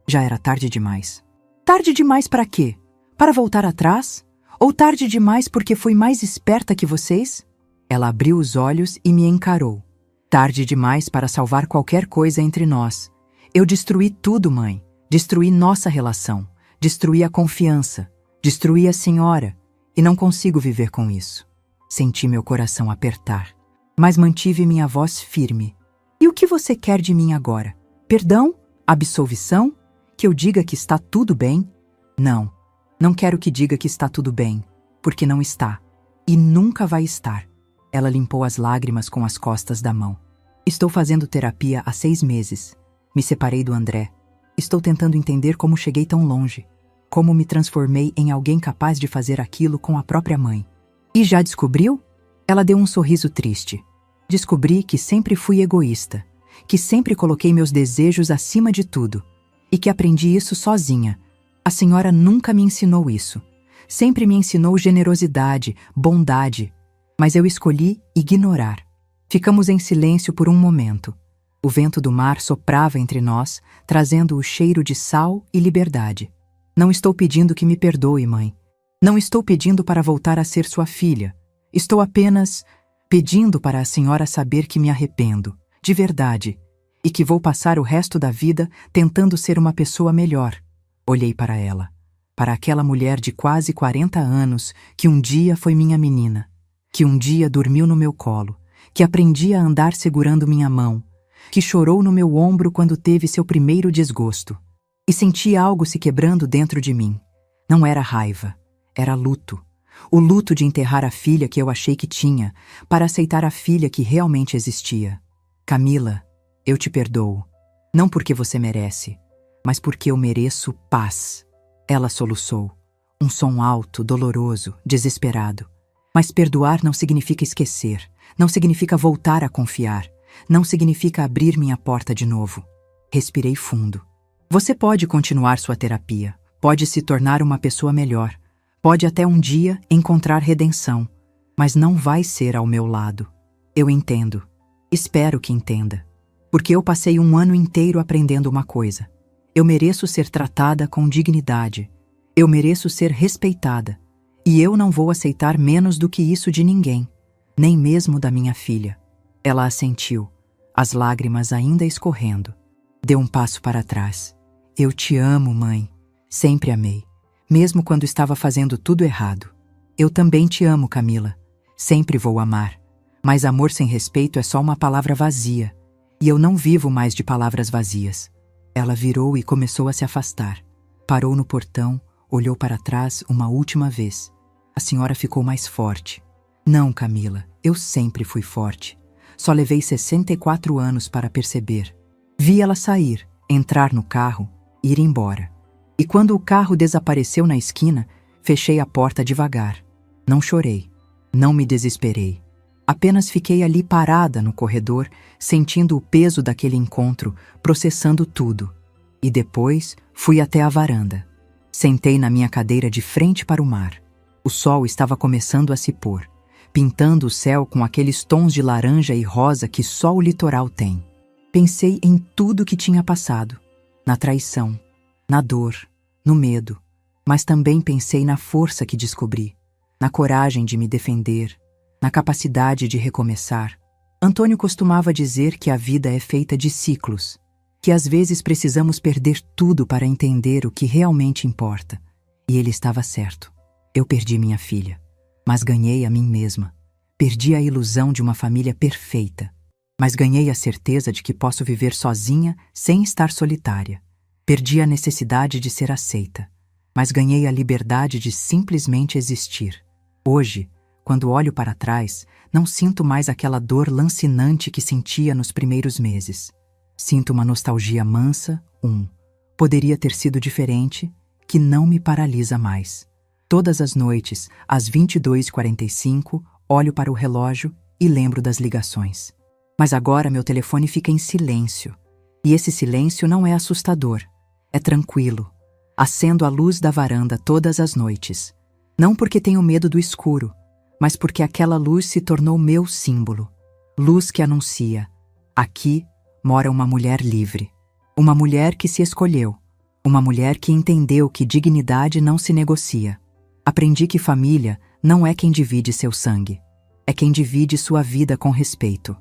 já era tarde demais. Tarde demais para quê? Para voltar atrás? Ou tarde demais porque fui mais esperta que vocês? Ela abriu os olhos e me encarou. Tarde demais para salvar qualquer coisa entre nós. Eu destruí tudo, mãe. Destruí nossa relação. Destruí a confiança. Destruí a senhora. E não consigo viver com isso. Senti meu coração apertar. Mas mantive minha voz firme. E o que você quer de mim agora? Perdão? Absolvição? Que eu diga que está tudo bem? Não quero que diga que está tudo bem, porque não está. E nunca vai estar. Ela limpou as lágrimas com as costas da mão. Estou fazendo terapia há 6 meses. Me separei do André. Estou tentando entender como cheguei tão longe. Como me transformei em alguém capaz de fazer aquilo com a própria mãe. E já descobriu? Ela deu um sorriso triste. Descobri que sempre fui egoísta, que sempre coloquei meus desejos acima de tudo. E que aprendi isso sozinha. A senhora nunca me ensinou isso. Sempre me ensinou generosidade, bondade. Mas eu escolhi ignorar. Ficamos em silêncio por um momento. O vento do mar soprava entre nós, trazendo o cheiro de sal e liberdade. Não estou pedindo que me perdoe, mãe. Não estou pedindo para voltar a ser sua filha. Estou apenas pedindo para a senhora saber que me arrependo, de verdade, e que vou passar o resto da vida tentando ser uma pessoa melhor. Olhei para ela, para aquela mulher de quase 40 anos que um dia foi minha menina, que um dia dormiu no meu colo, que aprendi a andar segurando minha mão, que chorou no meu ombro quando teve seu primeiro desgosto. E senti algo se quebrando dentro de mim. Não era raiva, era luto. O luto de enterrar a filha que eu achei que tinha, para aceitar a filha que realmente existia. Camila, eu te perdoo. Não porque você merece, mas porque eu mereço paz. Ela soluçou. Um som alto, doloroso, desesperado. Mas perdoar não significa esquecer, não significa voltar a confiar, não significa abrir minha porta de novo. Respirei fundo. Você pode continuar sua terapia, pode se tornar uma pessoa melhor, pode até um dia encontrar redenção, mas não vai ser ao meu lado. Eu entendo. Espero que entenda. Porque eu passei um ano inteiro aprendendo uma coisa. Eu mereço ser tratada com dignidade. Eu mereço ser respeitada. E eu não vou aceitar menos do que isso de ninguém, nem mesmo da minha filha. Ela assentiu, as lágrimas ainda escorrendo. Deu um passo para trás. Eu te amo, mãe. Sempre amei, mesmo quando estava fazendo tudo errado. Eu também te amo, Camila. Sempre vou amar. Mas amor sem respeito é só uma palavra vazia. E eu não vivo mais de palavras vazias. Ela virou e começou a se afastar. Parou no portão, olhou para trás uma última vez. A senhora ficou mais forte. Não, Camila, eu sempre fui forte. Só levei 64 anos para perceber. Vi ela sair, entrar no carro, ir embora. E quando o carro desapareceu na esquina, fechei a porta devagar. Não chorei, não me desesperei. Apenas fiquei ali parada no corredor, sentindo o peso daquele encontro, processando tudo. E depois fui até a varanda. Sentei na minha cadeira de frente para o mar. O sol estava começando a se pôr, pintando o céu com aqueles tons de laranja e rosa que só o litoral tem. Pensei em tudo que tinha passado, na traição, na dor, no medo, mas também pensei na força que descobri, na coragem de me defender, na capacidade de recomeçar. Antônio costumava dizer que a vida é feita de ciclos, que às vezes precisamos perder tudo para entender o que realmente importa. E ele estava certo. Eu perdi minha filha, mas ganhei a mim mesma. Perdi a ilusão de uma família perfeita, mas ganhei a certeza de que posso viver sozinha sem estar solitária. Perdi a necessidade de ser aceita, mas ganhei a liberdade de simplesmente existir. Hoje, quando olho para trás, não sinto mais aquela dor lancinante que sentia nos primeiros meses. Sinto uma nostalgia mansa, poderia ter sido diferente, que não me paralisa mais. Todas as noites, às 22h45, olho para o relógio e lembro das ligações. Mas agora meu telefone fica em silêncio. E esse silêncio não é assustador, é tranquilo. Acendo a luz da varanda todas as noites. Não porque tenho medo do escuro, mas porque aquela luz se tornou meu símbolo. Luz que anuncia: aqui mora uma mulher livre. Uma mulher que se escolheu. Uma mulher que entendeu que dignidade não se negocia. Aprendi que família não é quem divide seu sangue. É quem divide sua vida com respeito.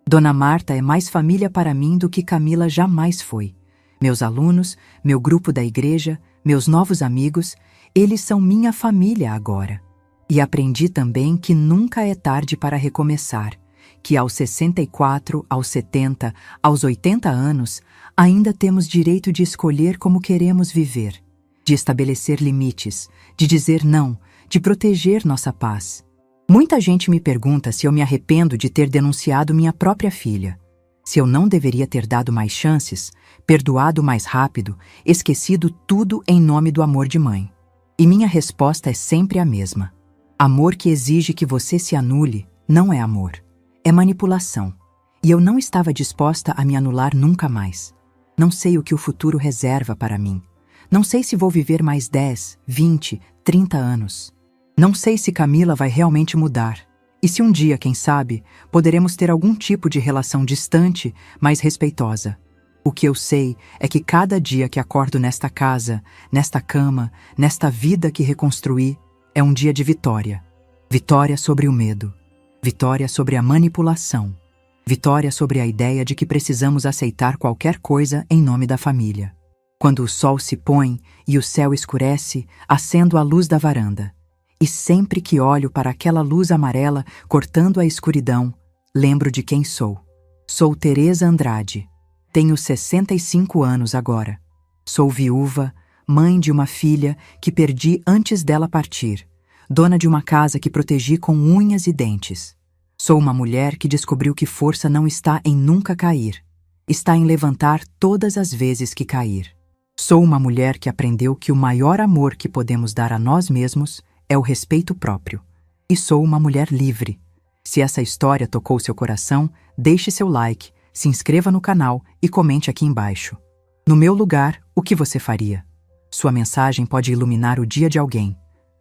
Dona Marta é mais família para mim do que Camila jamais foi. Meus alunos, meu grupo da igreja, meus novos amigos, eles são minha família agora. E aprendi também que nunca é tarde para recomeçar, que aos 64, aos 70, aos 80 anos, ainda temos direito de escolher como queremos viver, de estabelecer limites, de dizer não, de proteger nossa paz. Muita gente me pergunta se eu me arrependo de ter denunciado minha própria filha, se eu não deveria ter dado mais chances, perdoado mais rápido, esquecido tudo em nome do amor de mãe. E minha resposta é sempre a mesma. Amor que exige que você se anule não é amor, é manipulação. E eu não estava disposta a me anular nunca mais. Não sei o que o futuro reserva para mim. Não sei se vou viver mais 10, 20, 30 anos. Não sei se Camila vai realmente mudar. E se um dia, quem sabe, poderemos ter algum tipo de relação distante, mas respeitosa. O que eu sei é que cada dia que acordo nesta casa, nesta cama, nesta vida que reconstruí, é um dia de vitória. Vitória sobre o medo. Vitória sobre a manipulação. Vitória sobre a ideia de que precisamos aceitar qualquer coisa em nome da família. Quando o sol se põe e o céu escurece, acendo a luz da varanda. E sempre que olho para aquela luz amarela cortando a escuridão, Lembro de quem sou. Sou Teresa Andrade. Tenho 65 anos agora. Sou viúva, mãe de uma filha que perdi antes dela partir, dona de uma casa que protegi com unhas e dentes. Sou uma mulher que descobriu que força não está em nunca cair, está em levantar todas as vezes que cair. Sou uma mulher que aprendeu que o maior amor que podemos dar a nós mesmos é o respeito próprio. E sou uma mulher livre. Se essa história tocou seu coração, deixe seu like, se inscreva no canal e comente aqui embaixo. No meu lugar, o que você faria? Sua mensagem pode iluminar o dia de alguém.